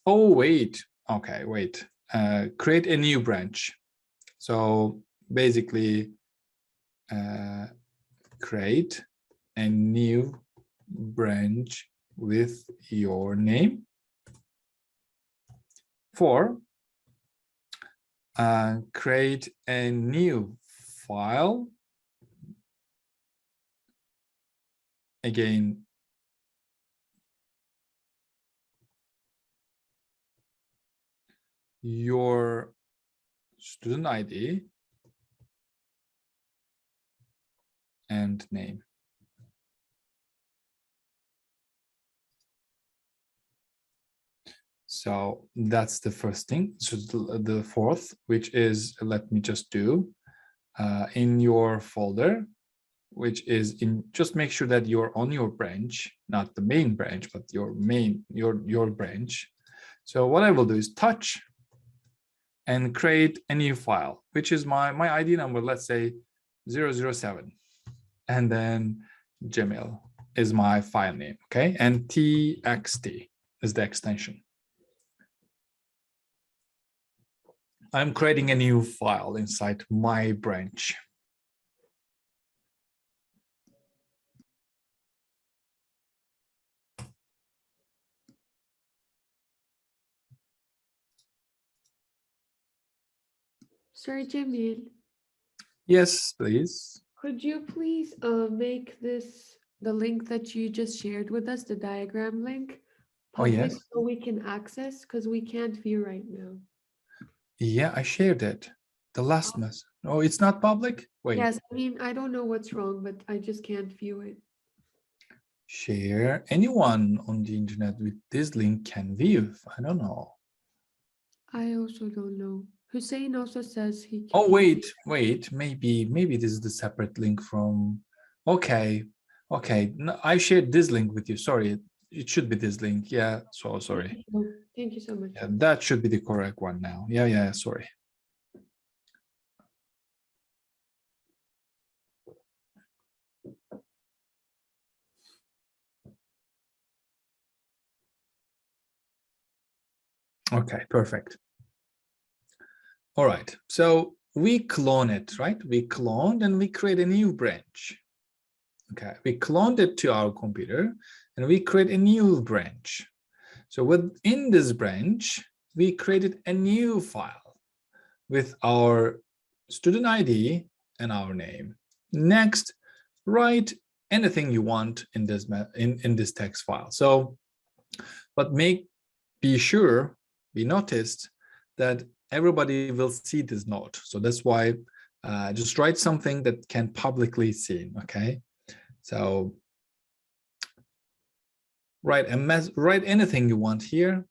Oh, wait. Okay, wait. Create a new branch. So basically, create a new branch with your name. For create a new file. Again, your student ID and name. So that's the first thing. So the fourth, which is, let me just do in your folder, which is in, just make sure that you're on your branch, not the main branch, but your main, your branch. So what I will do is touch and create a new file, which is my ID number, let's say 007. And then Jamil is my file name, okay? And txt is the extension. I'm creating a new file inside my branch. Sir Jamil, Yes, please. could you please make this the link that you just shared with us, the diagram link, public yes. so we can access because we can't view right now. Yeah, I shared it. The last mess. Oh, it's not public? Wait. Yes, I mean, I don't know what's wrong, but I just can't view it. Share. Anyone on the internet with this link can view. I don't know. I also don't know. Hussein also says he Oh, can. wait. Maybe this is the separate link from. Okay. No, I shared this link with you. Sorry. It should be this link. Yeah. So sorry. Thank you so much. Yeah, that should be the correct one now. Yeah. Sorry. Okay, perfect. All right, so we clone it, right? We cloned and we create a new branch. Okay, we cloned it to our computer and we create a new branch. So within this branch, we created a new file with our student ID and our name. Next, write anything you want in this this text file. So, but be sure we noticed that everybody will see this note. So that's why just write something that can publicly seen. Okay, so write anything you want here,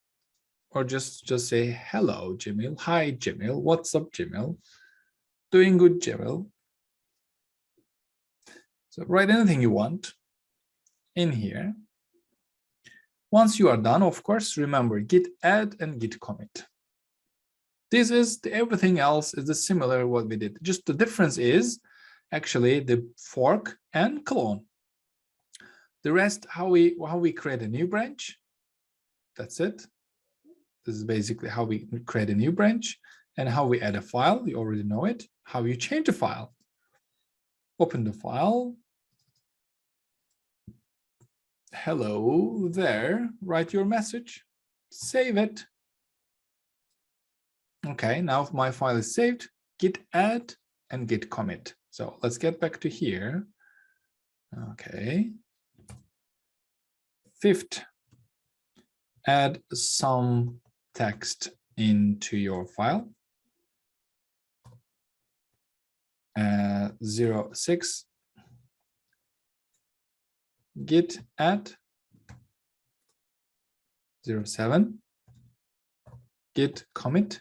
or just say hello, Jamil. Hi, Jamil. What's up, Jamil? Doing good, Jamil. So write anything you want in here. Once you are done, of course, remember git add and git commit. This is everything else is the similar what we did. Just the difference is actually the fork and clone. The rest, how we create a new branch. That's it. This is basically how we create a new branch and how we add a file. You already know it. How you change a file. Open the file. Hello there. Write your message. Save it. Okay, now my file is saved, git add and git commit. So let's get back to here. Okay. Fifth, add some text into your file. 06, git add. 07, git commit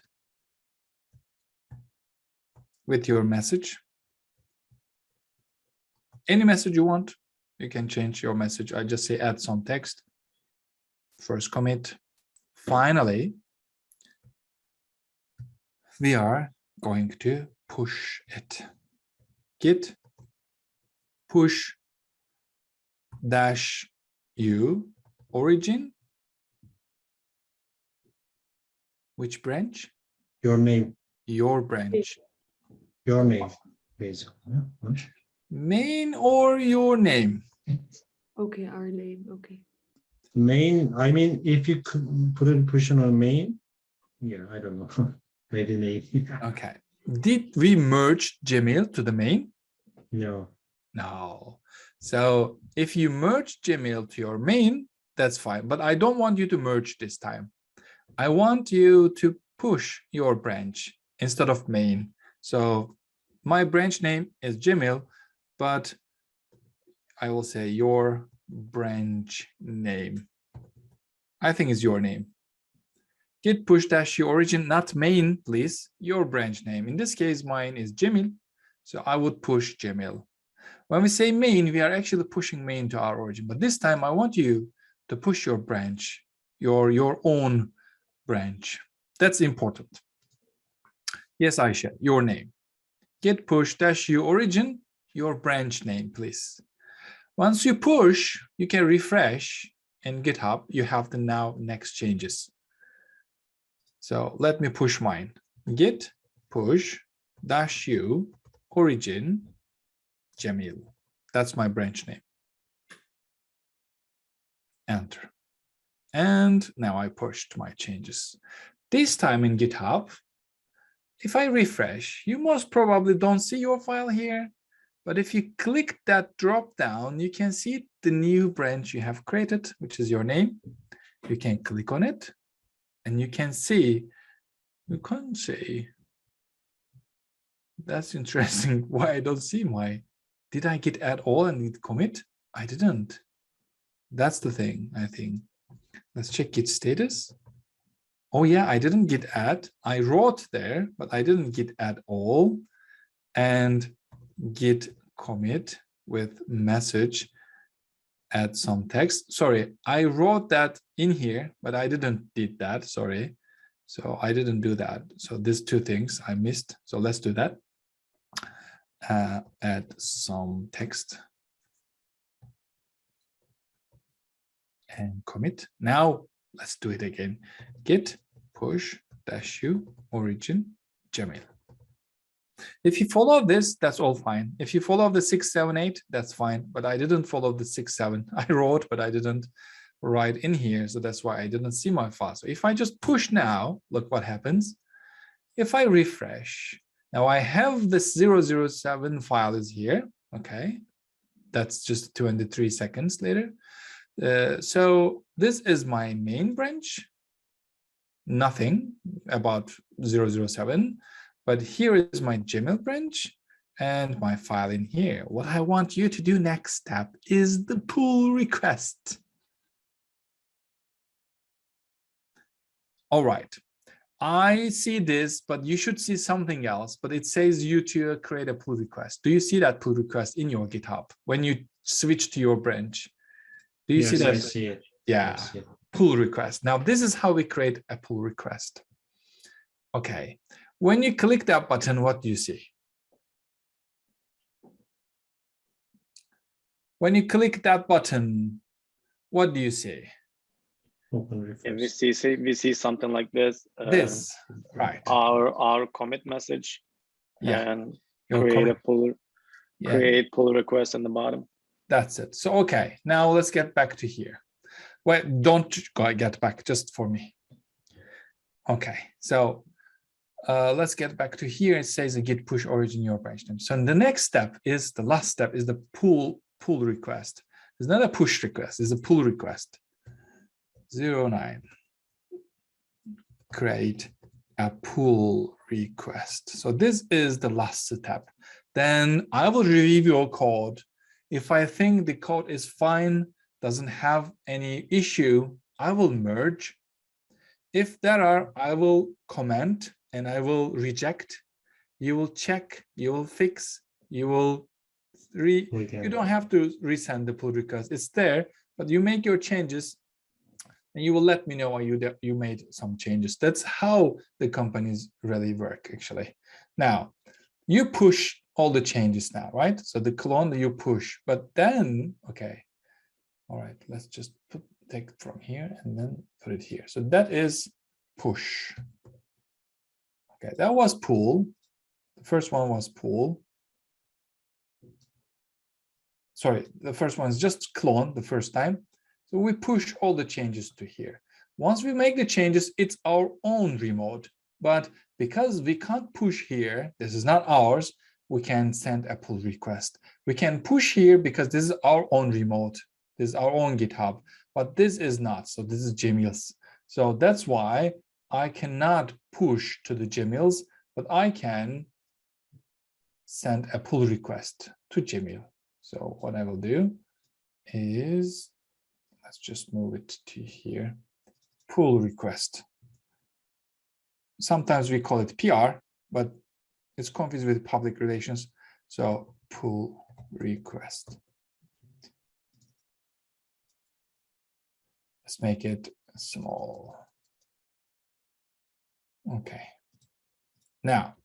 with your message. Any message you want, you can change your message. I just say add some text. First commit. Finally, we are going to push it. Git push -u origin. Which branch? Your name. Your branch. Your name, basically. Main or your name? Okay, our name. Okay. Main, I mean, if you could put it pushing on main, yeah, I don't know. Maybe name. Okay. Did we merge Jamil to the main? No. No. So if you merge Jamil to your main, that's fine. But I don't want you to merge this time. I want you to push your branch instead of main. So my branch name is Jamil, but I will say your branch name. I think it's your name. Git push -u origin, not main, please. Your branch name. In this case, mine is Jamil. So I would push Jamil. When we say main, we are actually pushing main to our origin. But this time I want you to push your branch, your own branch. That's important. Yes, Aisha, your name. Git push -u origin, your branch name, please. Once you push, you can refresh in GitHub. You have the now next changes. So let me push mine. Git push -u origin Jamil. That's my branch name. Enter. And now I pushed my changes. This time in GitHub, if I refresh, you most probably don't see your file here. But if you click that drop down, you can see the new branch you have created, which is your name. You can click on it and you can see, you can't see. That's interesting. Why I don't see my, did I git add all and git commit? I didn't. That's the thing, I think. Let's check git status. Oh yeah, I didn't git add. I wrote there, but I didn't git add all. And git commit with message, add some text. Sorry, I wrote that in here, but I didn't did that, sorry. So I didn't do that. So these two things I missed. So let's do that. Add some text and commit. Now let's do it again. Git push -u origin Gmail. If you follow this, that's all fine. If you follow the 6, 7, 8, that's fine. But I didn't follow the 6, 7. I wrote, but I didn't write in here. So that's why I didn't see my file. So if I just push now, look what happens. If I refresh, now I have this 007 file is here. Okay. That's just 23 seconds later. So this is my main branch. Nothing about 007. But here is my Gmail branch and my file in here. What I want you to do next step is the pull request. All right. I see this, but you should see something else. But it says you to create a pull request. Do you see that pull request in your GitHub when you switch to your branch? Do you see that? I see it. Yeah, see it. Pull request. Now, this is how we create a pull request. Okay. When you click that button, what do you see? When you click that button, what do you see? Open refresh. And we see something like this. This, right? Our commit message. Yeah. And Your create commit. a pull. Yeah. Create pull request in the bottom. That's it. So okay, now let's get back to here. Well, don't get back, just for me. Okay, so. Let's get back to here. It says a git push origin your branch name. So the next step is the last step is the pull request. It's not a push request, it's a pull request. 09. Create a pull request. So this is the last step. Then I will review your code. If I think the code is fine, doesn't have any issue, I will merge. If there are, I will comment. And I will reject, you will check, you will fix, you will you don't have to resend the pull request. It's there, but you make your changes and you will let me know why you made some changes. That's how the companies really work, actually. Now, you push all the changes now, right? So the clone that you push, but then, okay. All right, let's just take it from here and then put it here. So that is push. Okay, that was pull. The first one was pull. Sorry, the first one is just clone the first time. So we push all the changes to here. Once we make the changes, it's our own remote. But because we can't push here, this is not ours, we can send a pull request. We can push here because this is our own remote. This is our own GitHub, but this is not. So this is Jamil's. So that's why I cannot push to the Jamil's, but I can send a pull request to Jamil. So what I will do is, let's just move it to here, pull request. Sometimes we call it PR, but it's confused with public relations. So pull request. Let's make it small. Okay. Now,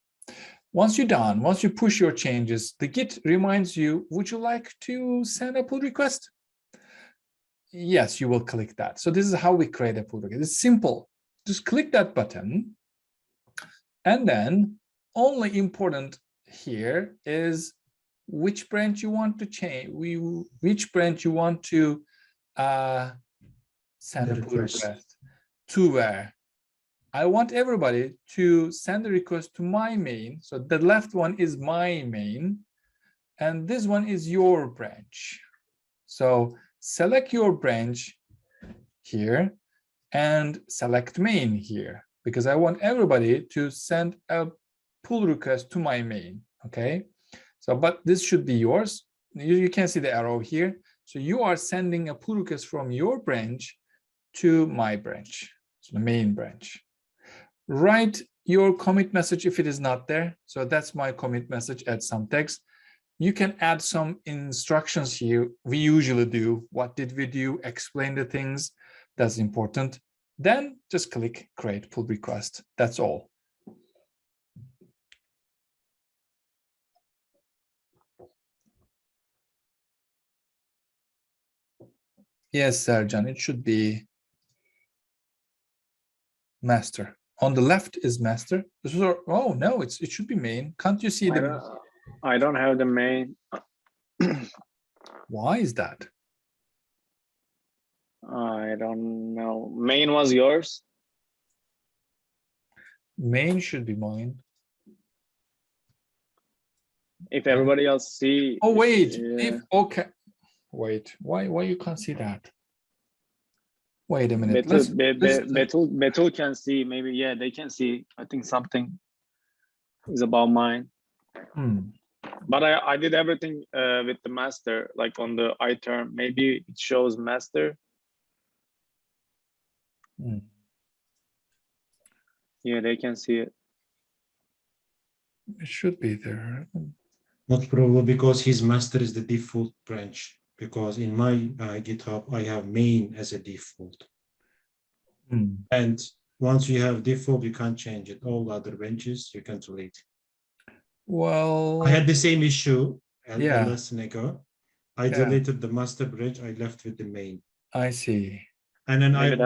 once you're done, once you push your changes, the Git reminds you, would you like to send a pull request? Yes, you will click that. So this is how we create a pull request. It's simple. Just click that button. And then only important here is which branch you want to change, which branch you want to send a pull request to where. I want everybody to send a request to my main. So the left one is my main, and this one is your branch. So select your branch here and select main here, because I want everybody to send a pull request to my main. Okay, so but this should be yours. You can see the arrow here. So you are sending a pull request from your branch to my branch, so the main branch. Write your commit message if it is not there. So that's my commit message, add some text. You can add some instructions here. We usually do. What did we do? Explain the things. That's important. Then just click create pull request. That's all. Yes, Serjan, it should be master. On the left is master. Oh no, it should be main. Can't you see the? I don't have the main. Why is that? I don't know. Main was yours. Main should be mine. If everybody else see. Oh wait, yeah. okay. Wait, why you can't see that? Wait a minute. Betul can see. Maybe yeah, they can see. I think something is about mine. But I did everything with the master, like on the iTerm. Maybe it shows master. Yeah, they can see it. It should be there. Not probably because his master is the default branch. Because in my GitHub, I have main as a default. And once you have default, you can't change it. All other branches, you can delete. Well, I had the same issue a yeah. lesson ago. I deleted the master branch. I left with the main. I see. And then when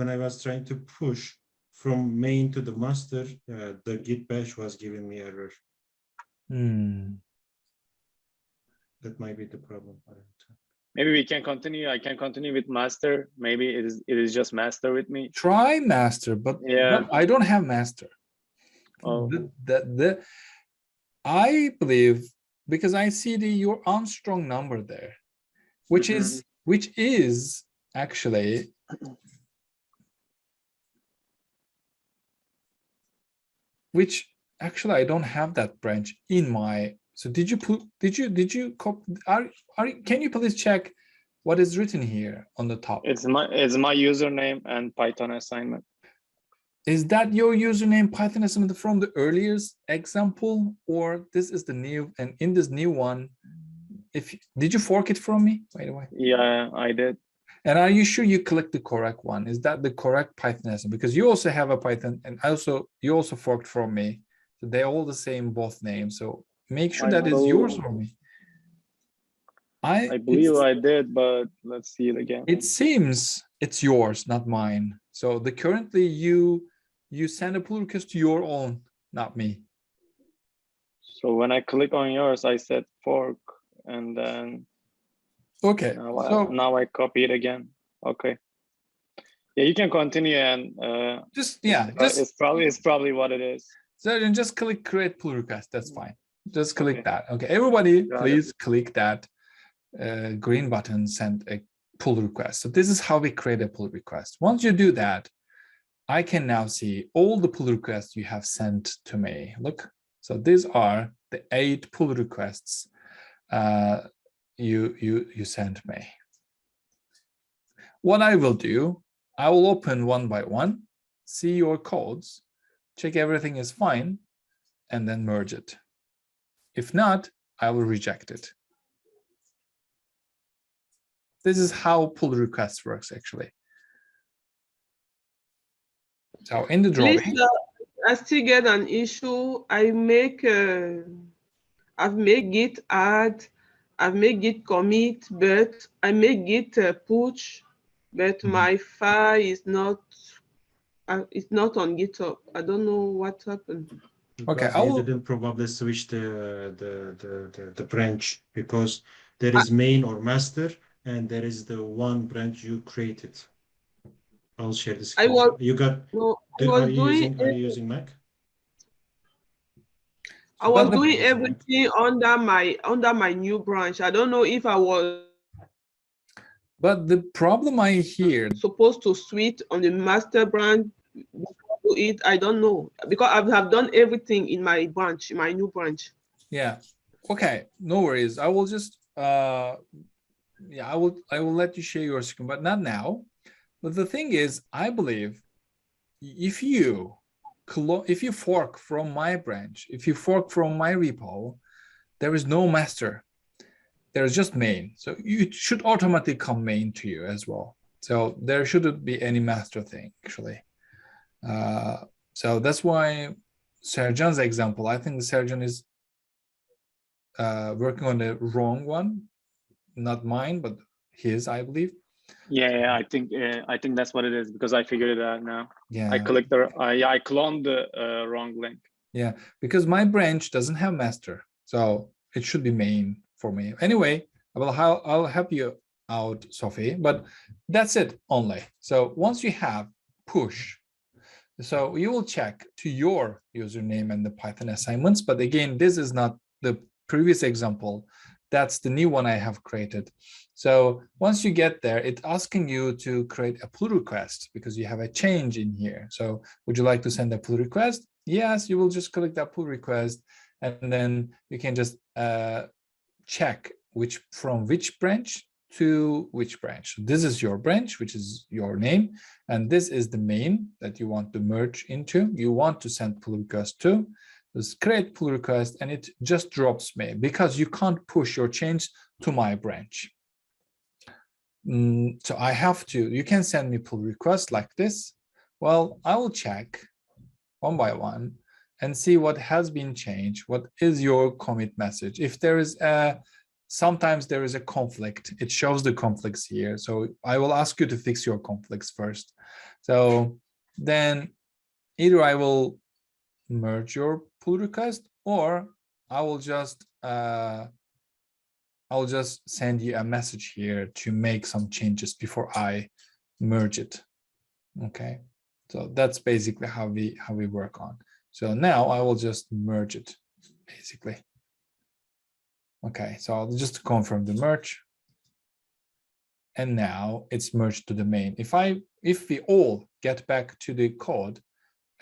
I was trying to push from main to the master, the Git bash was giving me error. That might be the problem. Maybe we can continue. I can continue with master. Maybe it is just master with me. Try master, but yeah, I don't have master. Oh. I believe because I see your Armstrong number there, which is actually I don't have that branch in my. So did you copy? Can you please check what is written here on the top? It's my username and Python assignment. Is that your username Python assignment from the earliest example, or this is the new? And in this new one, did you fork it from me, by the way? Yeah, I did. And are you sure you clicked the correct one? Is that the correct Python assignment? Because you also have a Python, and you also forked from me. So they're all the same, both names. So make sure that is yours for me. I believe I did, but let's see it again. It seems it's yours, not mine. So currently you send a pull request to your own, not me. So when I click on yours, I said fork, and then okay. Now I copy it again. Okay. Yeah, you can continue, and it's probably what it is. So then just click create pull request. That's fine. Just click that. Okay, everybody, please click that green button, send a pull request. So this is how we create a pull request. Once you do that, I can now see all the pull requests you have sent to me. Look, so these are the 8 pull requests you sent me. What I will do, I will open one by one, see your codes, check everything is fine, and then merge it. If not, I will reject it. This is how pull request works, actually. So in the drawing, I still get an issue. I've made Git add, I've made Git commit, but I made Git push, but my file is not. It's not on GitHub. I don't know what happened. Okay, I didn't probably switch the branch, because there is main or master, and there is the one branch you created. I'll share the screen. You got? No, Are you using Mac? I was doing everything under my new branch. I don't know if I was. But the problem I hear supposed to switch on the master branch to it. I don't know because I have done everything in my branch, my new branch. Yeah. Okay. No worries. I will just yeah, I will let you share your screen, but not now. But the thing is, I believe if you fork from my branch, if you fork from my repo, there is no master. There's just main. So you should automatically come main to you as well. So there shouldn't be any master thing actually. So that's why Serjan's example, I think the Serjan is working on the wrong one, not mine, but his, I believe. Yeah, I think that's what it is because I figured it out now. Yeah, I cloned the wrong link. Yeah, because my branch doesn't have master, so it should be main for me. Anyway, I'll help you out, Sophie, but that's it only. So once you have push, so you will check to your username and the Python assignments. But again, this is not the previous example. That's the new one I have created. So once you get there, it's asking you to create a pull request because you have a change in here. So would you like to send a pull request? Yes, you will just click that pull request, and then you can just check from which branch to which branch. This is your branch, which is your name, and this is the main that you want to merge into. You want to send pull request to. Just create pull request, and it just drops me because you can't push your change to my branch. So I have to. You can send me pull request like this. Well, I will check one by one and see what has been changed. What is your commit message? If there is sometimes there is a conflict, it shows the conflicts here. So I will ask you to fix your conflicts first. So then either I will merge your pull request, or I'll just send you a message here to make some changes before I merge it. Okay, so that's basically how we work on. So now I will just merge it basically. Okay, so I'll just confirm the merge, and now it's merged to the main. If we all get back to the code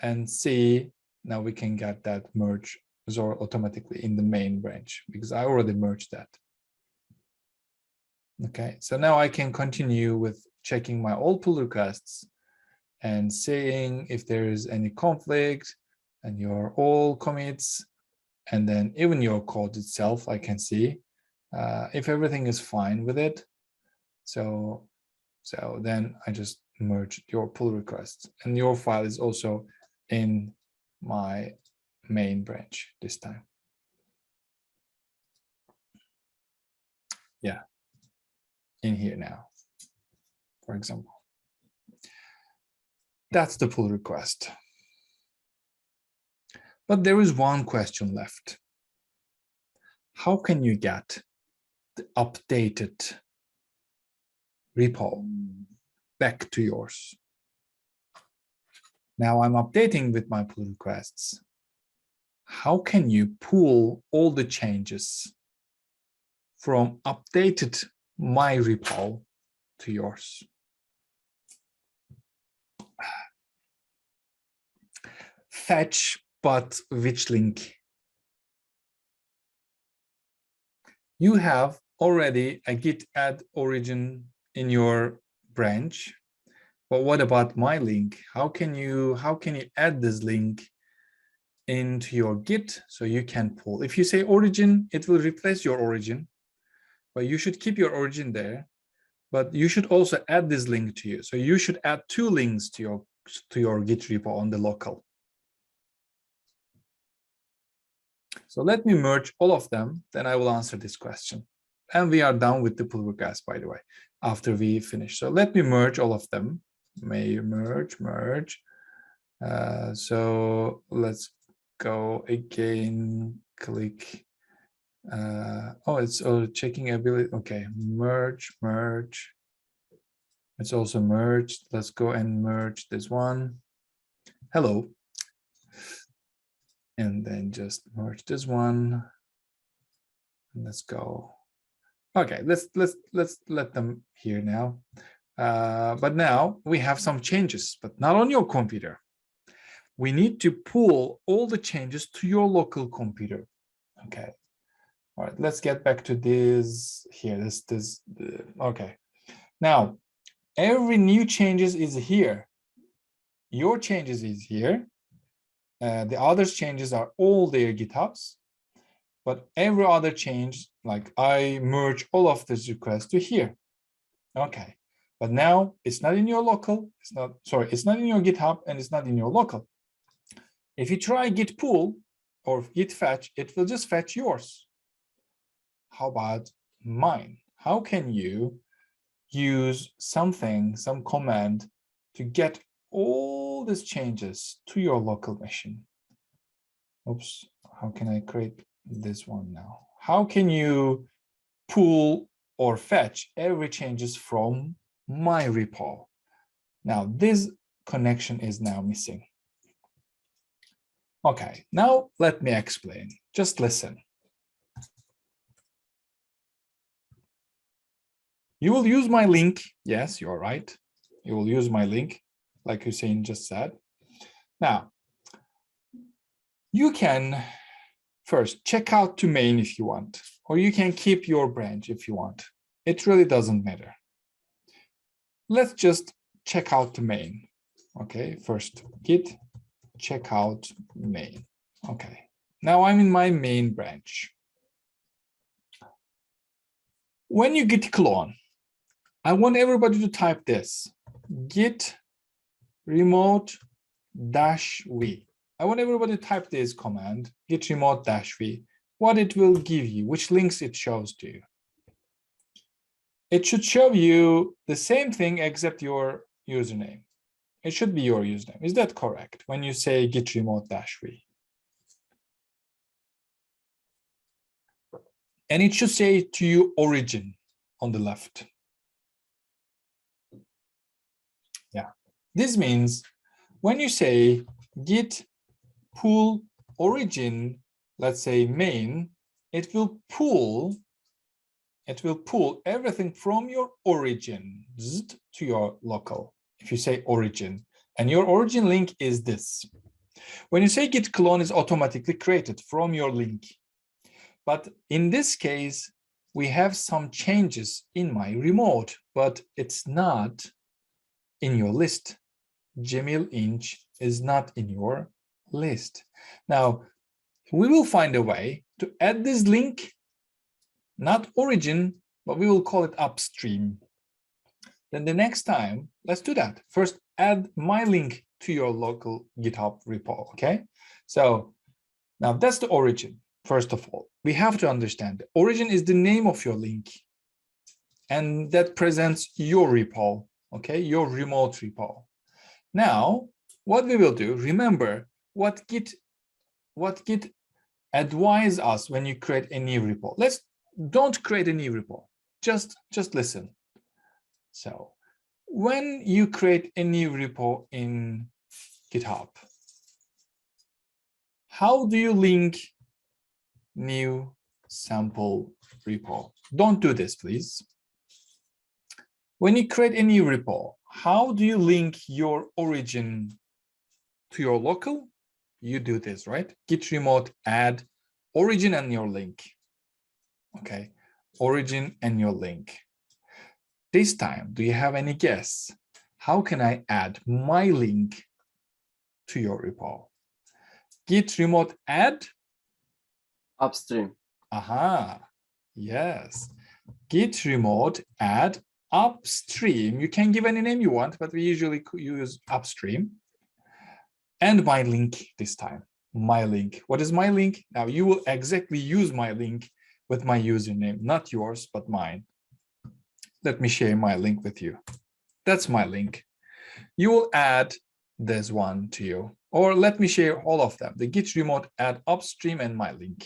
and see, now we can get that merge automatically in the main branch because I already merged that. Okay, so now I can continue with checking my all pull requests and seeing if there is any conflict and your all commits, and then even your code itself, I can see if everything is fine with it. So then I just merge your pull requests, and your file is also in my main branch this time. Yeah, in here now, for example. That's the pull request. But there is one question left. How can you get the updated repo back to yours? Now I'm updating with my pull requests. How can you pull all the changes from updated my repo to yours? Fetch, but which link? You have already a git add origin in your branch, but what about my link? How can you add this link into your git so you can pull? If you say origin, it will replace your origin, but you should keep your origin there, but you should also add this link to you. So you should add two links to your git repo on the local. So let me merge all of them, then I will answer this question. And we are done with the pull request, by the way, after we finish. So let me merge all of them. May merge. So let's go again, click. Oh, it's checking ability. Okay, merge. It's also merged. Let's go and merge this one. Hello. And then just merge this one. Let's go. Okay, let's let them here now. But now we have some changes, but not on your computer. We need to pull all the changes to your local computer. Okay. All right, let's get back to this here. Okay. Now, every new changes is here. Your changes is here. The others changes are all their GitHubs. But every other change, like I merge all of this requests to here. Okay. But now it's not in your local. It's not in your GitHub and it's not in your local. If you try git pull or git fetch, it will just fetch yours. How about mine? How can you use something, some command to get all these changes to your local machine? Oops, how can I create this one now? How can you pull or fetch every changes from my repo? Now this connection is now missing. Okay, now let me explain. Just listen. You will use my link. Yes, you're right. You will use my link, like Hussein just said. Now, you can first check out to main if you want, or you can keep your branch if you want. It really doesn't matter. Let's just check out to main. Okay, first git checkout main. Okay, now I'm in my main branch. When you git clone, I want everybody to type this, git remote -v. I want everybody to type this command, git remote -v, what it will give you, which links it shows to you. It should show you the same thing except your username. It should be your username. Is that correct? When you say git remote -v. And it should say to you origin on the left. Yeah, this means when you say git pull origin, let's say main, it will pull everything from your origin to your local. If you say origin, and your origin link is this. When you say git clone is automatically created from your link. But in this case, we have some changes in my remote, but it's not in your list. Jamil Inch is not in your list. Now, we will find a way to add this link, not origin, but we will call it upstream. Then the next time, let's do that. First, add my link to your local GitHub repo, okay? So now that's the origin. First of all, we have to understand the origin is the name of your link, and that presents your repo, okay? Your remote repo. Now, what we will do, remember what Git advise us when you create a new repo. Don't create a new repo. Just listen. So when you create a new repo in GitHub, how do you link new sample repo? Don't do this, please. When you create a new repo, how do you link your origin to your local? You do this, right? Git remote add origin and your link. Okay, origin and your link. This time, do you have any guess? How can I add my link to your repo? Git remote add upstream. Aha, yes. Git remote add upstream. You can give any name you want, but we usually use upstream. And my link this time, my link. What is my link? Now you will exactly use my link with my username, not yours, but mine. Let me share my link with you. That's my link. You will add this one to you, or let me share all of them. The git remote add upstream and my link.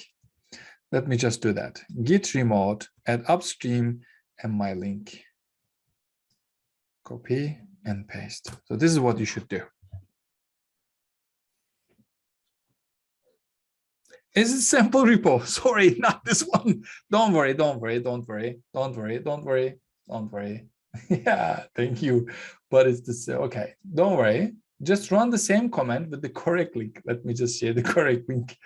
Let me just do that. Git remote add upstream and my link. copy and paste. So this is what you should do. Is it sample repo? Sorry, not this one. Don't worry, don't worry, don't worry, don't worry, don't worry, don't worry. Yeah, thank you. But it's this, okay, don't worry. Just run the same command with the correct link. Let me just share the correct link,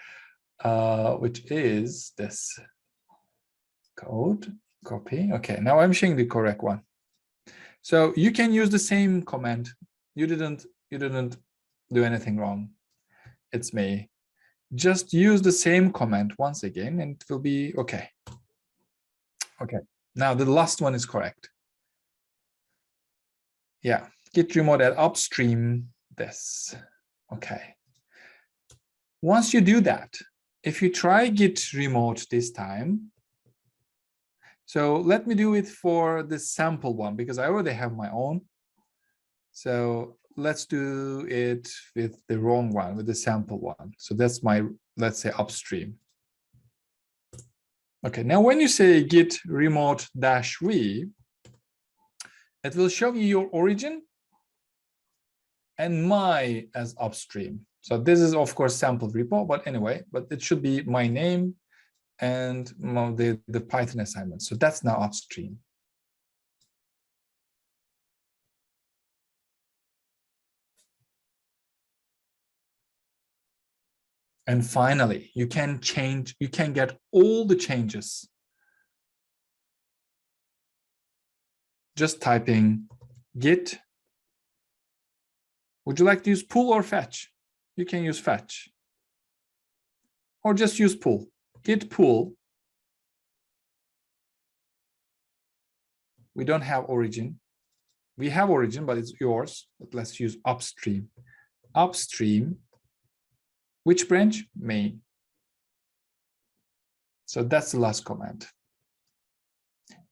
which is this code, copy. Okay, now I'm showing the correct one. So you can use the same command. You didn't do anything wrong. It's me. Just use the same command once again and it will be okay. Okay, now the last one is correct. Yeah, git remote at upstream this. Okay. Once you do that, if you try git remote this time, so let me do it for the sample one because I already have my own. So let's do it with the wrong one, with the sample one. So that's my, let's say, upstream. Okay, now when you say git remote -v, it will show you your origin and my as upstream. So this is, of course, sample repo, but anyway, but it should be my name and the Python assignment. So that's now upstream. And finally, you can change, you can get all the changes. Just typing git. Would you like to use pull or fetch? You can use fetch. Or just use pull. Git pull. We don't have origin. We have origin, but it's yours. But let's use upstream. Upstream. Which branch? Main. So that's the last command.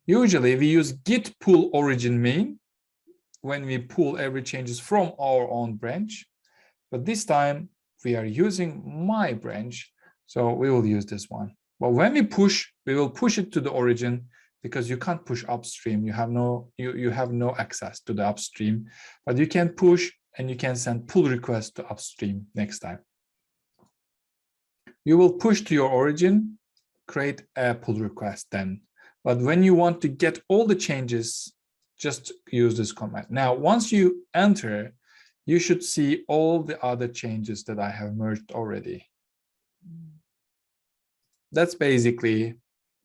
Usually we use git pull origin main when we pull every changes from our own branch. But this time we are using my branch. So we will use this one. But when we push, we will push it to the origin because you can't push upstream. You have no access to the upstream, but you can push and you can send pull request to upstream next time. You will push to your origin, create a pull request then. But when you want to get all the changes, just use this command. Now, once you enter, you should see all the other changes that I have merged already. That's basically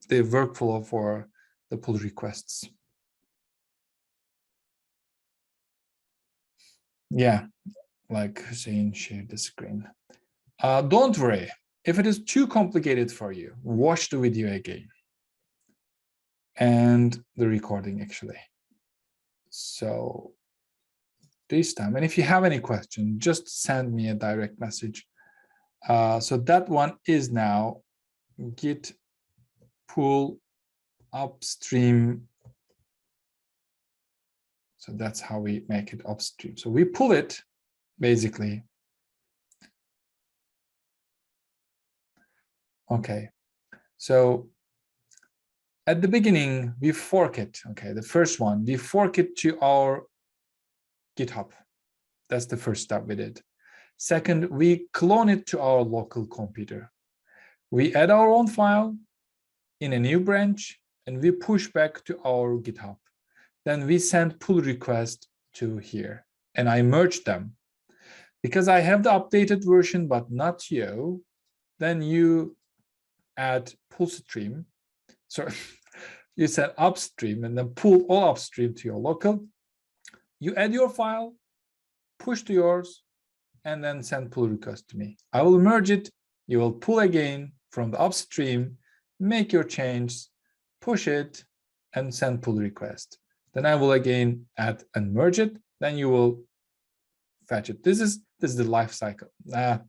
the workflow for the pull requests. Yeah, like Hussein shared the screen. Don't worry. If it is too complicated for you, watch the video again and the recording actually. So this time, and if you have any question, just send me a direct message. So that one is now git pull upstream. So that's how we make it upstream. So we pull it basically. Okay, so at the beginning, we fork it. Okay, the first one, we fork it to our GitHub. That's the first step we did. Second, we clone it to our local computer. We add our own file in a new branch, and we push back to our GitHub. Then we send pull request to here, and I merge them. Because I have the updated version, but not you, then you add pull stream. So you send upstream and then pull all upstream to your local. You add your file, push to yours, and then send pull request to me. I will merge it. You will pull again from the upstream, make your change, push it, and send pull request. Then I will again add and merge it. Then you will fetch it. This is the life cycle.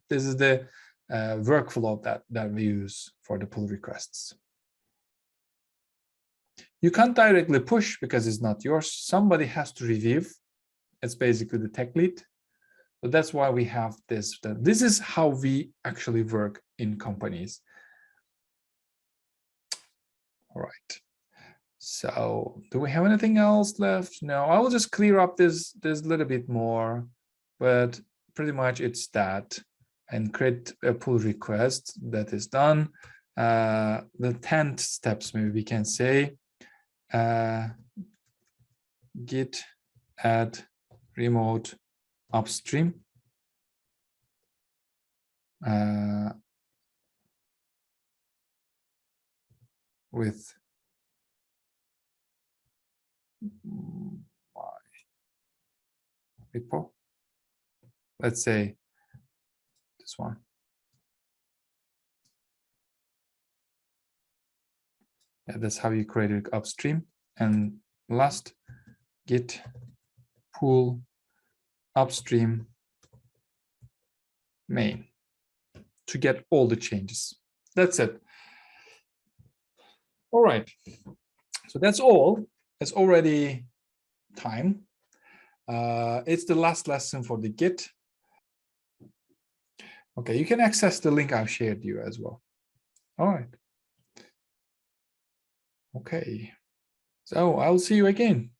This is the workflow that we use for the pull requests. You can't directly push because it's not yours. Somebody has to review. It's basically the tech lead. So that's why we have this. This is how we actually work in companies. All right. So do we have anything else left? No, I will just clear up this little bit more, but pretty much it's that, and create a pull request. That is done. The 10th steps, maybe we can say, git add remote upstream. With my repo. Let's say this one. Yeah, that's how you create it upstream. And last, git pull upstream main to get all the changes. That's it. All right. So that's all. It's already time. It's the last lesson for the Git. Okay, you can access the link I've shared you as well. All right. Okay. So I'll see you again.